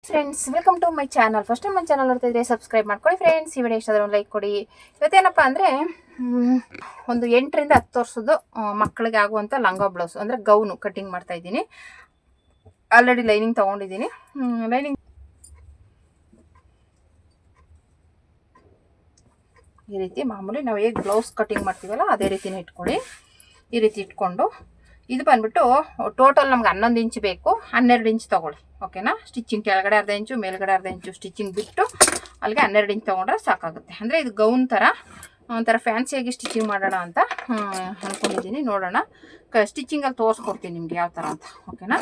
Friends, welcome to my channel. First time ನನ್ನ channel ನೋಡ್ತಾ ಇದ್ರೆ ಸಬ್ಸ್ಕ್ರೈಬ್ ಮಾಡ್ಕೊಳ್ಳಿ ಫ್ರೆಂಡ್ಸ್. ಈ ವಿಡಿಯೋ ಇಷ್ಟ ಆದರೆ ಒಂದು ಲೈಕ್ ಕೊಡಿ. ಇವತ್ತೇನಪ್ಪ ಅಂದರೆ ಒಂದು 8 ರಿಂದ 10 ವರ್ಷದ ಮಕ್ಕಳಿಗೆ ಆಗುವಂಥ ಲಂಗ ಬ್ಲೌಸ್ ಅಂದರೆ ಗೌನು ಕಟ್ಟಿಂಗ್ ಮಾಡ್ತಾ ಇದ್ದೀನಿ. ಆಲ್ರೆಡಿ ಲೈನಿಂಗ್ ತೊಗೊಂಡಿದ್ದೀನಿ. ಲೈನಿಂಗ್ ಈ ರೀತಿ ಮಾಮೂಲಿ ನಾವು ಹೇಗೆ ಬ್ಲೌಸ್ ಕಟ್ಟಿಂಗ್ ಮಾಡ್ತೀವಲ್ಲ ಅದೇ ರೀತಿನೇ ಇಟ್ಕೊಳ್ಳಿ. ಈ ರೀತಿ ಇಟ್ಕೊಂಡು ಇದು ಬಂದ್ಬಿಟ್ಟು ಟೋಟಲ್ ನಮ್ಗೆ 11 ಇಂಚ್ ಬೇಕು. 12 ಇಂಚ್ ತೊಗೊಳ್ಳಿ, ಓಕೆನಾ. ಸ್ಟಿಚಿಂಗ್ ಕೆಳಗಡೆ ಅರ್ಧ ಇಂಚು, ಮೇಲ್ಗಡೆ ಅರ್ಧ ಇಂಚು ಸ್ಟಿಚಿಂಗ್ ಬಿಟ್ಟು ಅಲ್ಲಿಗೆ 12 ಇಂಚ್ ತೊಗೊಂಡ್ರೆ ಸಾಕಾಗುತ್ತೆ. ಅಂದರೆ ಇದು ಗೌನ್ ಥರ ಒಂಥರ ಫ್ಯಾನ್ಸಿಯಾಗಿ ಸ್ಟಿಚಿಂಗ್ ಮಾಡೋಣ ಅಂತ ಅಂದ್ಕೊಂಡಿದ್ದೀನಿ. ನೋಡೋಣ, ಸ್ಟಿಚಿಂಗಲ್ಲಿ ತೋರಿಸ್ಕೊಡ್ತೀನಿ ನಿಮಗೆ ಯಾವ ಥರ ಅಂತ, ಓಕೆನಾ.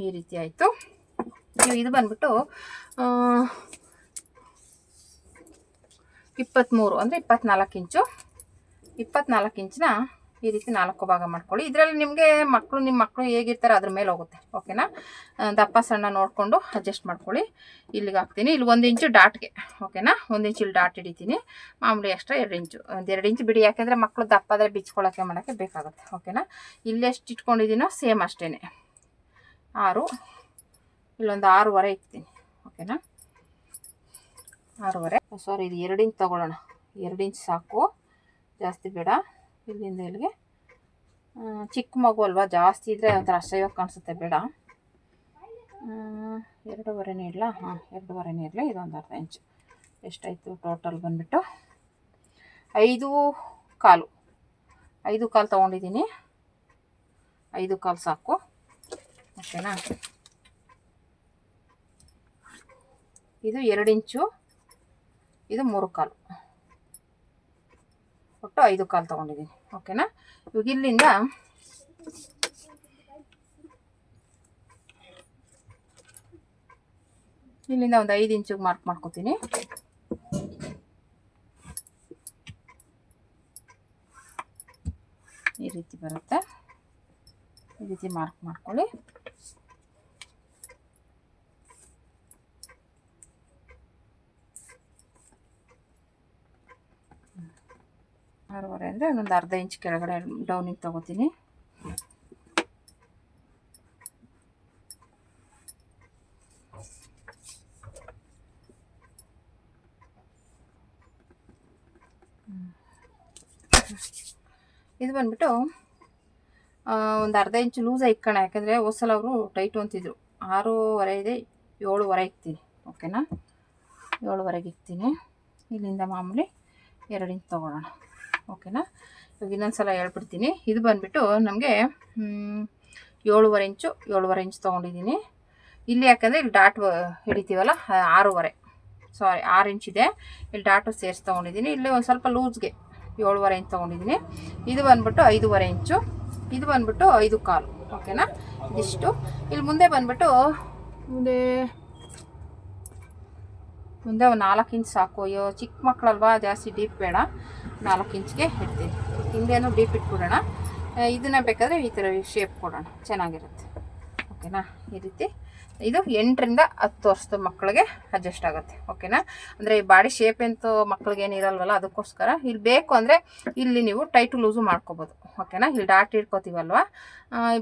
ಈ ರೀತಿ ಆಯಿತು. ಇದು ಬಂದ್ಬಿಟ್ಟು 23 ಅಂದರೆ 24 ಇಂಚು. 24 ಇಂಚಿನ ಈ ರೀತಿ 4 ಭಾಗ ಮಾಡ್ಕೊಳ್ಳಿ. ಇದರಲ್ಲಿ ನಿಮಗೆ ನಿಮ್ಮ ಮಕ್ಕಳು ಹೇಗಿರ್ತಾರೆ ಅದ್ರ ಮೇಲೆ ಹೋಗುತ್ತೆ, ಓಕೆನಾ. ದಪ್ಪ ಸಣ್ಣ ನೋಡಿಕೊಂಡು ಅಡ್ಜಸ್ಟ್ ಮಾಡ್ಕೊಳ್ಳಿ. ಇಲ್ಲಿಗೆ ಹಾಕ್ತೀನಿ. ಇಲ್ಲಿ 1 ಇಂಚು ಡಾಟ್ಗೆ, ಓಕೆನಾ. 1 ಇಂಚ್ ಇಲ್ಲಿ ಡಾಟ್ ಹಿಡಿತೀನಿ. ಮಾಮೂಲಿ ಎಕ್ಸ್ಟ್ರಾ 2 ಇಂಚು, ಒಂದು 2 ಇಂಚು ಬಿಡಿ, ಯಾಕೆಂದರೆ ಮಕ್ಕಳು ದಪ್ಪ ಆದರೆ ಬಿಚ್ಕೊಳ್ಳೋಕ್ಕೆ ಮಾಡೋಕ್ಕೆ ಬೇಕಾಗುತ್ತೆ, ಓಕೆನಾ. ಇಲ್ಲಿ ಎಷ್ಟು ಇಟ್ಕೊಂಡಿದ್ದೀನೋ ಸೇಮ್ ಅಷ್ಟೇ 6, ಇಲ್ಲೊಂದು 6.5 ಇಕ್ತೀನಿ, ಓಕೆನಾ. 6.5, ಸಾರಿ, ಇದು 2 ಇಂಚ್ ತೊಗೊಳ್ಳೋಣ. 2 ಇಂಚ್ ಸಾಕು, ಜಾಸ್ತಿ ಬೇಡ. ಇಲ್ಲಿಂದ ಇಲ್ಲಿಗೆ ಚಿಕ್ಕ ಮಗು ಅಲ್ವಾ, ಜಾಸ್ತಿ ಇದ್ದರೆ ಒಂಥರ ಅಸಹ್ಯವಾಗಿ ಕಾಣಿಸುತ್ತೆ, ಬೇಡ. 2.5 ಇರಲ್ಲ. 2.5 ಇರಲಿ. ಇದೊಂದು ಅರ್ಧ ಇಂಚು. ಎಷ್ಟಾಯಿತು ಟೋಟಲ್ ಬಂದುಬಿಟ್ಟು 5.25. 5.25 ತೊಗೊಂಡಿದ್ದೀನಿ. 5.25 ಸಾಕು, ಓಕೆನಾ. ಇದು 2 ಇಂಚು, ಇದು 3.25, ಒಟ್ಟು 5.25 ತೊಗೊಂಡಿದ್ದೀನಿ, ಓಕೆನಾ. ಇವಾಗ ಇಲ್ಲಿಂದ ಒಂದು 5 ಇಂಚಿಗೆ ಮಾರ್ಕ್ ಮಾಡ್ಕೊತೀನಿ. ಈ ರೀತಿ ಬರುತ್ತೆ. ಈ ರೀತಿ ಮಾರ್ಕ್ ಮಾಡ್ಕೊಳ್ಳಿ. ಅಂದರೆ ಒಂದು ಅರ್ಧ ಇಂಚ್ ಕೆಳಗಡೆ ಡೌನಿಗೆ ತಗೋತೀನಿ. ಇದು ಬಂದ್ಬಿಟ್ಟು ಒಂದು ಅರ್ಧ ಇಂಚು ಲೂಸಾಗಿ ಇಕ್ಕೋಣ, ಯಾಕೆಂದರೆ ಹೋದ್ಸಲ ಅವರು ಟೈಟು ಅಂತಿದ್ರು. 6.25 ಇದೆ, 7.25 ಇಕ್ತೀನಿ, ಓಕೆನಾ. 7.25 ಇಕ್ತೀನಿ. ಇಲ್ಲಿಂದ ಮಾಮೂಲಿ 2 ಇಂಚ್ ತೊಗೊಳ್ಳೋಣ, ಓಕೆನಾ. ಇವಾಗ ಇನ್ನೊಂದು ಸಲ ಹೇಳ್ಬಿಡ್ತೀನಿ. ಇದು ಬಂದುಬಿಟ್ಟು ನಮಗೆ 7.25 ಇಂಚು, 7.25 ಇಂಚ್ ತೊಗೊಂಡಿದ್ದೀನಿ. ಇಲ್ಲಿ ಯಾಕಂದರೆ ಇಲ್ಲಿ ಡಾಟ್ ಹಿಡಿತೀವಲ್ಲ, 6.25, ಸಾರಿ 6 ಇಂಚ್ ಇದೆ. ಇಲ್ಲಿ ಡಾಟು ಸೇರಿಸಿ ತೊಗೊಂಡಿದ್ದೀನಿ. ಇಲ್ಲಿ ಒಂದು ಸ್ವಲ್ಪ ಲೂಸ್ಗೆ 7.25 ಇಂಚ್ ತೊಗೊಂಡಿದ್ದೀನಿ. ಇದು ಬಂದುಬಿಟ್ಟು 5.25 ಇಂಚು. ಇದು ಬಂದುಬಿಟ್ಟು 5.25, ಓಕೆನಾ. ಇದಿಷ್ಟು. ಇಲ್ಲಿ ಮುಂದೆ ಬಂದುಬಿಟ್ಟು ಮುಂದೆ ಒಂದು 4 ಇಂಚ್ ಸಾಕು. ಅಯ್ಯೋ, ಚಿಕ್ಕ ಮಕ್ಕಳಲ್ವಾ, ಜಾಸ್ತಿ ಡೀಪ್ ಬೇಡ, 4 ಇಂಚ್ಗೆ ಇಡ್ತೀನಿ. ಹಿಂದೇನು ಡೀಪ್ ಇಟ್ಬಿಡೋಣ. ಇದನ್ನು ಬೇಕಾದರೆ ಈ ಥರ ಶೇಪ್ ಕೊಡೋಣ, ಚೆನ್ನಾಗಿರುತ್ತೆ, ಓಕೆನಾ. ಈ ರೀತಿ ಇದು 8 ರಿಂದ 10 ವರ್ಷದ ಮಕ್ಕಳಿಗೆ ಅಡ್ಜಸ್ಟ್ ಆಗುತ್ತೆ, ಓಕೆನಾ. ಅಂದರೆ ಬಾಡಿ ಶೇಪ್ ಅಂತೂ ಮಕ್ಳಿಗೆ ಏನು ಇರಲ್ವಲ್ಲ, ಅದಕ್ಕೋಸ್ಕರ ಇಲ್ಲಿ ಬೇಕು ಅಂದರೆ ಇಲ್ಲಿ ನೀವು ಟೈಟು ಲೂಸು ಮಾಡ್ಕೋಬೋದು, ಓಕೆನಾ. ಇಲ್ಲಿ ಡಾಟ್ ಇಟ್ಕೋತೀವಲ್ವ,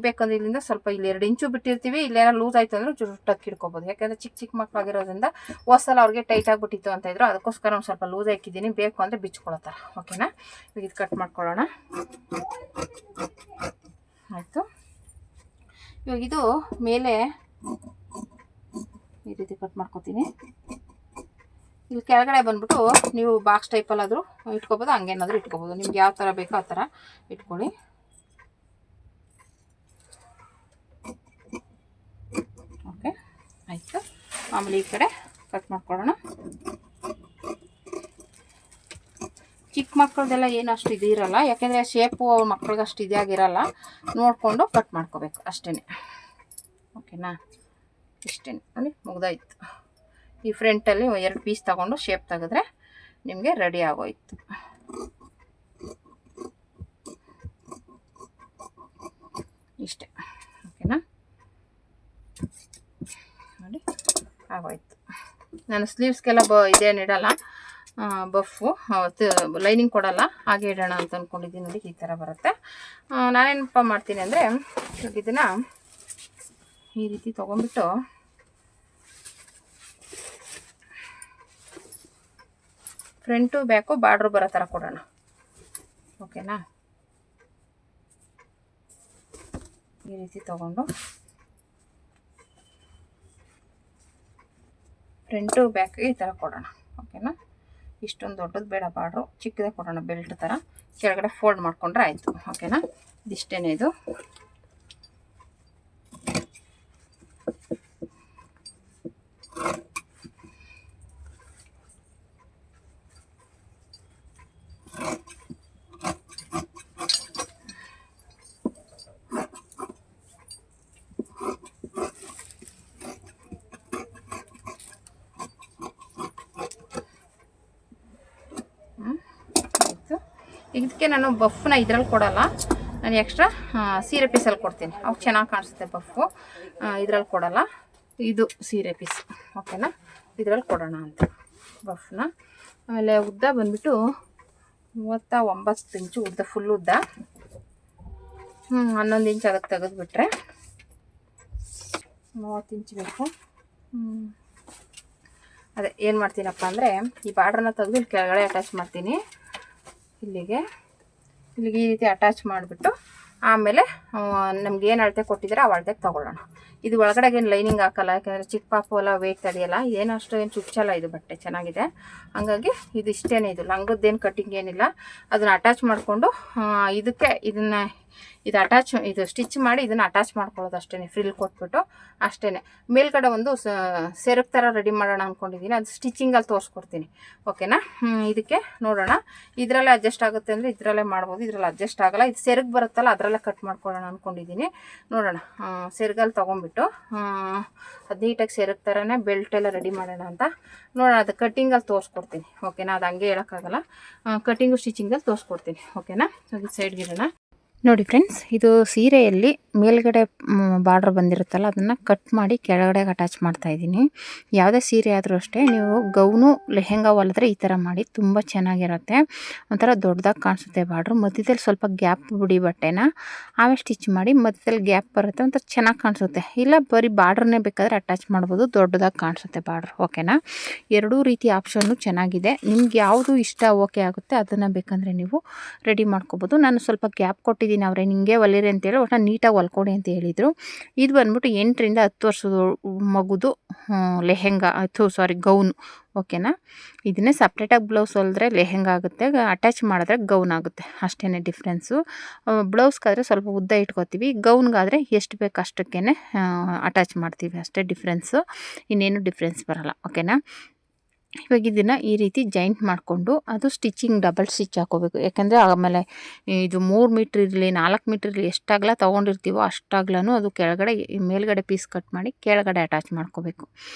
ಬೇಕಂದ್ರೆ ಇಲ್ಲಿಂದ ಸ್ವಲ್ಪ ಇಲ್ಲಿ 2 ಇಂಚು ಬಿಟ್ಟಿರ್ತೀವಿ. ಇಲ್ಲೇನೋ ಲೂಸ್ ಆಯಿತು ಅಂದರೆ ಟಕ್ ಇಟ್ಕೋಬೋದು, ಯಾಕೆಂದರೆ ಚಿಕ್ಕ ಮಕ್ಕಳಾಗಿರೋದ್ರಿಂದ ಹೋದ್ಸಲ ಅವ್ರಿಗೆ ಟೈಟ್ ಆಗಿಬಿಟ್ಟಿತ್ತು ಅಂತ ಇದ್ರು. ಅದಕ್ಕೋಸ್ಕರ ಒಂದು ಸ್ವಲ್ಪ ಲೂಸ್ ಹಾಕಿದ್ದೀನಿ, ಬೇಕು ಅಂದರೆ ಬಿಚ್ಕೊಳ್ಳೋ ಥರ, ಓಕೆನಾ. ಈಗ ಇದು ಕಟ್ ಮಾಡ್ಕೊಳ್ಳೋಣ. ಆಯಿತು. ಇವಾಗ ಇದು ಮೇಲೆ ಈ ರೀತಿ ಕಟ್ ಮಾಡ್ಕೊತೀನಿ. ಇಲ್ಲಿ ಕೆಳಗಡೆ ಬಂದ್ಬಿಟ್ಟು ನೀವು ಬಾಕ್ಸ್ ಟೈಪಲ್ಲಾದರೂ ಇಟ್ಕೋಬೋದು, ಹಂಗೇನಾದರೂ ಇಟ್ಕೋಬೋದು. ನಿಮ್ಗೆ ಯಾವ ಥರ ಬೇಕೋ ಆ ಥರ ಇಟ್ಕೊಳ್ಳಿ. ಓಕೆ, ಆಯಿತು. ಆಮೇಲೆ ಈ ಕಡೆ ಕಟ್ ಮಾಡ್ಕೊಳ್ಳೋಣ. ಚಿಕ್ಕ ಮಕ್ಕಳದೆಲ್ಲ ಏನು ಅಷ್ಟು ಇದು ಇರೋಲ್ಲ, ಯಾಕೆಂದರೆ ಶೇಪು ಅವ್ರ ಮಕ್ಳಿಗೆ ಅಷ್ಟು ಇದಾಗಿರೋಲ್ಲ. ನೋಡಿಕೊಂಡು ಕಟ್ ಮಾಡ್ಕೋಬೇಕು ಅಷ್ಟೇ, ಓಕೆನಾ. ಇಷ್ಟೇ ನೋಡಿ, ಮುಗ್ದಾಯ್ತು. ಈ ಫ್ರಂಟಲ್ಲಿ 2 ಪೀಸ್ ತಗೊಂಡು ಶೇಪ್ ತೆಗೆದ್ರೆ ನಿಮಗೆ ರೆಡಿ ಆಗೋಯ್ತು. ಇಷ್ಟೇ, ಓಕೆನಾ. ನೋಡಿ ಆಗೋಯ್ತು. ನಾನು ಸ್ಲೀವ್ಸ್ಗೆಲ್ಲ ಇದೇನಿಡಲ್ಲ, ಬಫು ಲೈನಿಂಗ್ ಕೊಡಲ್ಲ, ಹಾಗೆ ಇಡೋಣ ಅಂತ ಅಂದ್ಕೊಂಡಿದ್ದೀನಿ. ನೋಡಿ ಈ ಥರ ಬರುತ್ತೆ. ನಾನೇನಪ್ಪ ಮಾಡ್ತೀನಿ ಅಂದರೆ ಇದನ್ನು ಈ ರೀತಿ ತೊಗೊಂಡ್ಬಿಟ್ಟು ಫ್ರಂಟು ಬ್ಯಾಕು ಬಾರ್ಡ್ರು ಬರೋ ಥರ ಕೊಡೋಣ. ಓಕೆನಾ? ಈ ರೀತಿ ತೊಗೊಂಡು ಫ್ರಂಟು ಬ್ಯಾಕ್ ಈ ಥರ ಕೊಡೋಣ. ಓಕೆನಾ? ಇಷ್ಟೊಂದು ದೊಡ್ಡದು ಬೇಡ, ಬಾರ್ಡ್ರು ಚಿಕ್ಕದೇ ಕೊಡೋಣ. ಬೆಲ್ಟ್ ಥರ ಕೆಳಗಡೆ ಫೋಲ್ಡ್ ಮಾಡ್ಕೊಂಡ್ರೆ ಆಯಿತು. ಓಕೆನಾ? ಇದಿಷ್ಟೇ ಇದು. ಇದಕ್ಕೆ ನಾನು ಬಫ್ನ ಇದ್ರಲ್ಲಿ ಕೊಡಲ್ಲ, ನಾನು ಎಕ್ಸ್ಟ್ರಾ ಸೀರೆ ಪೀಸಲ್ಲಿ ಕೊಡ್ತೀನಿ. ಅವು ಚೆನ್ನಾಗಿ ಕಾಣಿಸುತ್ತೆ ಬಫ್ಫು. ಇದ್ರಲ್ಲಿ ಕೊಡಲ್ಲ, ಇದು ಸೀರೆ ಪೀಸ್. ಓಕೆನಾ? ಇದ್ರಲ್ಲಿ ಕೊಡೋಣ ಅಂತ ಬಫ್ನ. ಆಮೇಲೆ ಉದ್ದ ಬಂದುಬಿಟ್ಟು 39 ಇಂಚು ಉದ್ದ, ಫುಲ್ ಉದ್ದ. 11 ಇಂಚ್ ಅದಕ್ಕೆ ತೆಗೆದುಬಿಟ್ರೆ 30 ಇಂಚ್ ಬೇಕು. ಅದೇ ಏನು ಮಾಡ್ತೀನಪ್ಪ ಅಂದರೆ, ಈ ಬಾರ್ಡ್ರನ್ನ ತೆಗೆದು ಇಲ್ಲಿ ಕೆಳಗಡೆ ಅಟ್ಯಾಚ್ ಮಾಡ್ತೀನಿ. ಇಲ್ಲಿಗೆ ಈ ರೀತಿ ಅಟ್ಯಾಚ್ ಮಾಡಿಬಿಟ್ಟು ಆಮೇಲೆ ನಮ್ಗೆ ಏನು ಅಳತೆ ಕೊಟ್ಟಿದ್ರೆ ಆ ಅಳತೆಗೆ ತೊಗೊಳ್ಳೋಣ. ಇದು ಒಳಗಡೆಗೆ ಏನು ಲೈನಿಂಗ್ ಹಾಕಲ್ಲ, ಯಾಕೆಂದರೆ ಚಿಕ್ಕ ಪಾಪು ಎಲ್ಲ ವೇಟ್ ತಡೆಯಲ್ಲ. ಏನು ಅಷ್ಟು ಏನು ಚುಚ್ಚಲ್ಲ, ಇದು ಬಟ್ಟೆ ಚೆನ್ನಾಗಿದೆ. ಹಂಗಾಗಿ ಇದು ಇಷ್ಟೇ, ಇದು ಲಂಗದ್ದೇನು ಕಟ್ಟಿಂಗ್ ಏನಿಲ್ಲ. ಅದನ್ನು ಅಟ್ಯಾಚ್ ಮಾಡಿಕೊಂಡು ಇದಕ್ಕೆ ಇದು ಸ್ಟಿಚ್ ಮಾಡಿ ಇದನ್ನು ಅಟ್ಯಾಚ್ ಮಾಡ್ಕೊಳ್ಳೋದು ಅಷ್ಟೇ. ಫ್ರಿಲ್ ಕೊಟ್ಬಿಟ್ಟು ಅಷ್ಟೇ. ಮೇಲ್ಗಡೆ ಒಂದು ಸೆರಗ್ ಥರ ರೆಡಿ ಮಾಡೋಣ ಅಂದ್ಕೊಂಡಿದ್ದೀನಿ, ಅದು ಸ್ಟಿಚಿಂಗಲ್ಲಿ ತೋರಿಸ್ಕೊಡ್ತೀನಿ. ಓಕೆನಾ? ಇದಕ್ಕೆ ನೋಡೋಣ. ಇದರಲ್ಲೇ ಅಡ್ಜಸ್ಟ್ ಆಗುತ್ತೆ ಅಂದರೆ ಇದರಲ್ಲೇ ಮಾಡ್ಬೋದು, ಇದರಲ್ಲಿ ಅಡ್ಜಸ್ಟ್ ಆಗೋಲ್ಲ. ಇದು ಸೆರಗ್ ಬರುತ್ತಲ್ಲ ಅದರಲ್ಲೇ ಕಟ್ ಮಾಡ್ಕೊಳ್ಳೋಣ ಅಂದ್ಕೊಂಡಿದ್ದೀನಿ. ನೋಡೋಣ. ಸೆರಗಲ್ಲಿ ತೊಗೊಂಡ್ಬಿಟ್ಟು ಅದು ನೀಟಾಗಿ ಸೆರಗ್ ಥರನೇ ಬೆಲ್ಟ್ ಎಲ್ಲ ರೆಡಿ ಮಾಡೋಣ ಅಂತ ನೋಡೋಣ. ಅದು ಕಟ್ಟಿಂಗಲ್ಲಿ ತೋರಿಸ್ಕೊಡ್ತೀನಿ. ಓಕೆನಾ? ಅದು ಹಂಗೆ ಹೇಳೋಕ್ಕಾಗಲ್ಲ, ಕಟ್ಟಿಂಗು ಸ್ಟಿಚಿಂಗಲ್ಲಿ ತೋರಿಸ್ಕೊಡ್ತೀನಿ. ಓಕೆನಾ? ಅದು ಸೈಡ್ಗಿಡೋಣ. ನೋಡಿ ಫ್ರೆಂಡ್ಸ್, ಇದು ಸೀರೆಯಲ್ಲಿ ಮೇಲ್ಗಡೆ ಬಾರ್ಡ್ರ್ ಬಂದಿರುತ್ತಲ್ಲ ಅದನ್ನು ಕಟ್ ಮಾಡಿ ಕೆಳಗಡೆಗೆ ಅಟ್ಯಾಚ್ ಮಾಡ್ತಾಯಿದ್ದೀನಿ. ಯಾವುದೇ ಸೀರೆ ಆದರೂ ಅಷ್ಟೇ, ನೀವು ಗೌನು ಲೆಹೆಂಗಾ ಹೊಲಿದ್ರೆ ಈ ಥರ ಮಾಡಿ ತುಂಬ ಚೆನ್ನಾಗಿರುತ್ತೆ. ಒಂಥರ ದೊಡ್ಡದಾಗಿ ಕಾಣಿಸುತ್ತೆ ಬಾರ್ಡ್ರು. ಮಧ್ಯದಲ್ಲಿ ಸ್ವಲ್ಪ ಗ್ಯಾಪ್ ಬಿಡಿ ಬಟ್ಟೆನ, ಆಮೇಲೆ ಸ್ಟಿಚ್ ಮಾಡಿ ಮಧ್ಯದಲ್ಲಿ ಗ್ಯಾಪ್ ಬರುತ್ತೆ, ಒಂಥರ ಚೆನ್ನಾಗಿ ಕಾಣಿಸುತ್ತೆ. ಇಲ್ಲ ಬರೀ ಬಾರ್ಡ್ರನ್ನೇ ಬೇಕಾದರೆ ಅಟ್ಯಾಚ್ ಮಾಡ್ಬೋದು, ದೊಡ್ಡದಾಗಿ ಕಾಣಿಸುತ್ತೆ ಬಾರ್ಡ್ರ್. ಓಕೆನಾ? ಎರಡೂ ರೀತಿ ಆಪ್ಷನ್ನು ಚೆನ್ನಾಗಿದೆ. ನಿಮ್ಗೆ ಯಾವುದು ಇಷ್ಟ ಓಕೆ ಆಗುತ್ತೆ ಅದನ್ನು ಬೇಕಂದರೆ ನೀವು ರೆಡಿ ಮಾಡ್ಕೋಬೋದು. ನಾನು ಸ್ವಲ್ಪ ಗ್ಯಾಪ್ ಕೊಟ್ಟಿದ್ದೀನಿ, ಅವರೇ ನಿಂಗೆ ಹೊಲಿರಿ ಅಂತೇಳಿ ಒಟ್ಟು ನೀಟಾಗಿ ಹೊಲ್ಕೊಡಿ ಅಂತ ಹೇಳಿದರು. ಇದು ಬಂದ್ಬಿಟ್ಟು 8 ರಿಂದ 10 ವರ್ಷದ ಮಗುದು ಲೆಹೆಂಗಾ, ಗೌನು. ಓಕೆನಾ? ಇದನ್ನೇ ಸಪ್ರೇಟಾಗಿ ಬ್ಲೌಸ್ ಹೊಲಿದ್ರೆ ಲೆಹೆಂಗಾ ಆಗುತ್ತೆ, ಅಟ್ಯಾಚ್ ಮಾಡಿದ್ರೆ ಗೌನ್ ಆಗುತ್ತೆ. ಅಷ್ಟೇ ಡಿಫ್ರೆನ್ಸು. ಬ್ಲೌಸ್ಗಾದರೆ ಸ್ವಲ್ಪ ಉದ್ದ ಇಟ್ಕೋತೀವಿ, ಗೌನ್ಗಾದರೆ ಎಷ್ಟು ಬೇಕು ಅಷ್ಟಕ್ಕೇ ಅಟ್ಯಾಚ್ ಮಾಡ್ತೀವಿ, ಅಷ್ಟೇ ಡಿಫ್ರೆನ್ಸು. ಇನ್ನೇನು ಡಿಫ್ರೆನ್ಸ್ ಬರೋಲ್ಲ. ಓಕೆನಾ? ಇವಾಗ ಇದನ್ನು ಈ ರೀತಿ ಜಾಯಿಂಟ್ ಮಾಡಿಕೊಂಡು ಅದು ಸ್ಟಿಚಿಂಗ್ ಡಬಲ್ ಸ್ಟಿಚ್ ಹಾಕೋಬೇಕು. ಯಾಕೆಂದರೆ ಆಮೇಲೆ ಇದು 3 ಮೀಟ್ರ್ ಇರಲಿ 4 ಮೀಟ್ರ್ ಇರಲಿ ಎಷ್ಟಾಗಲ ತೊಗೊಂಡಿರ್ತೀವೋ ಅಷ್ಟಾಗ್ಲೂ ಅದು ಕೆಳಗಡೆ ಮೇಲ್ಗಡೆ ಪೀಸ್ ಕಟ್ ಮಾಡಿ ಕೆಳಗಡೆ ಅಟ್ಯಾಚ್ ಮಾಡ್ಕೋಬೇಕು.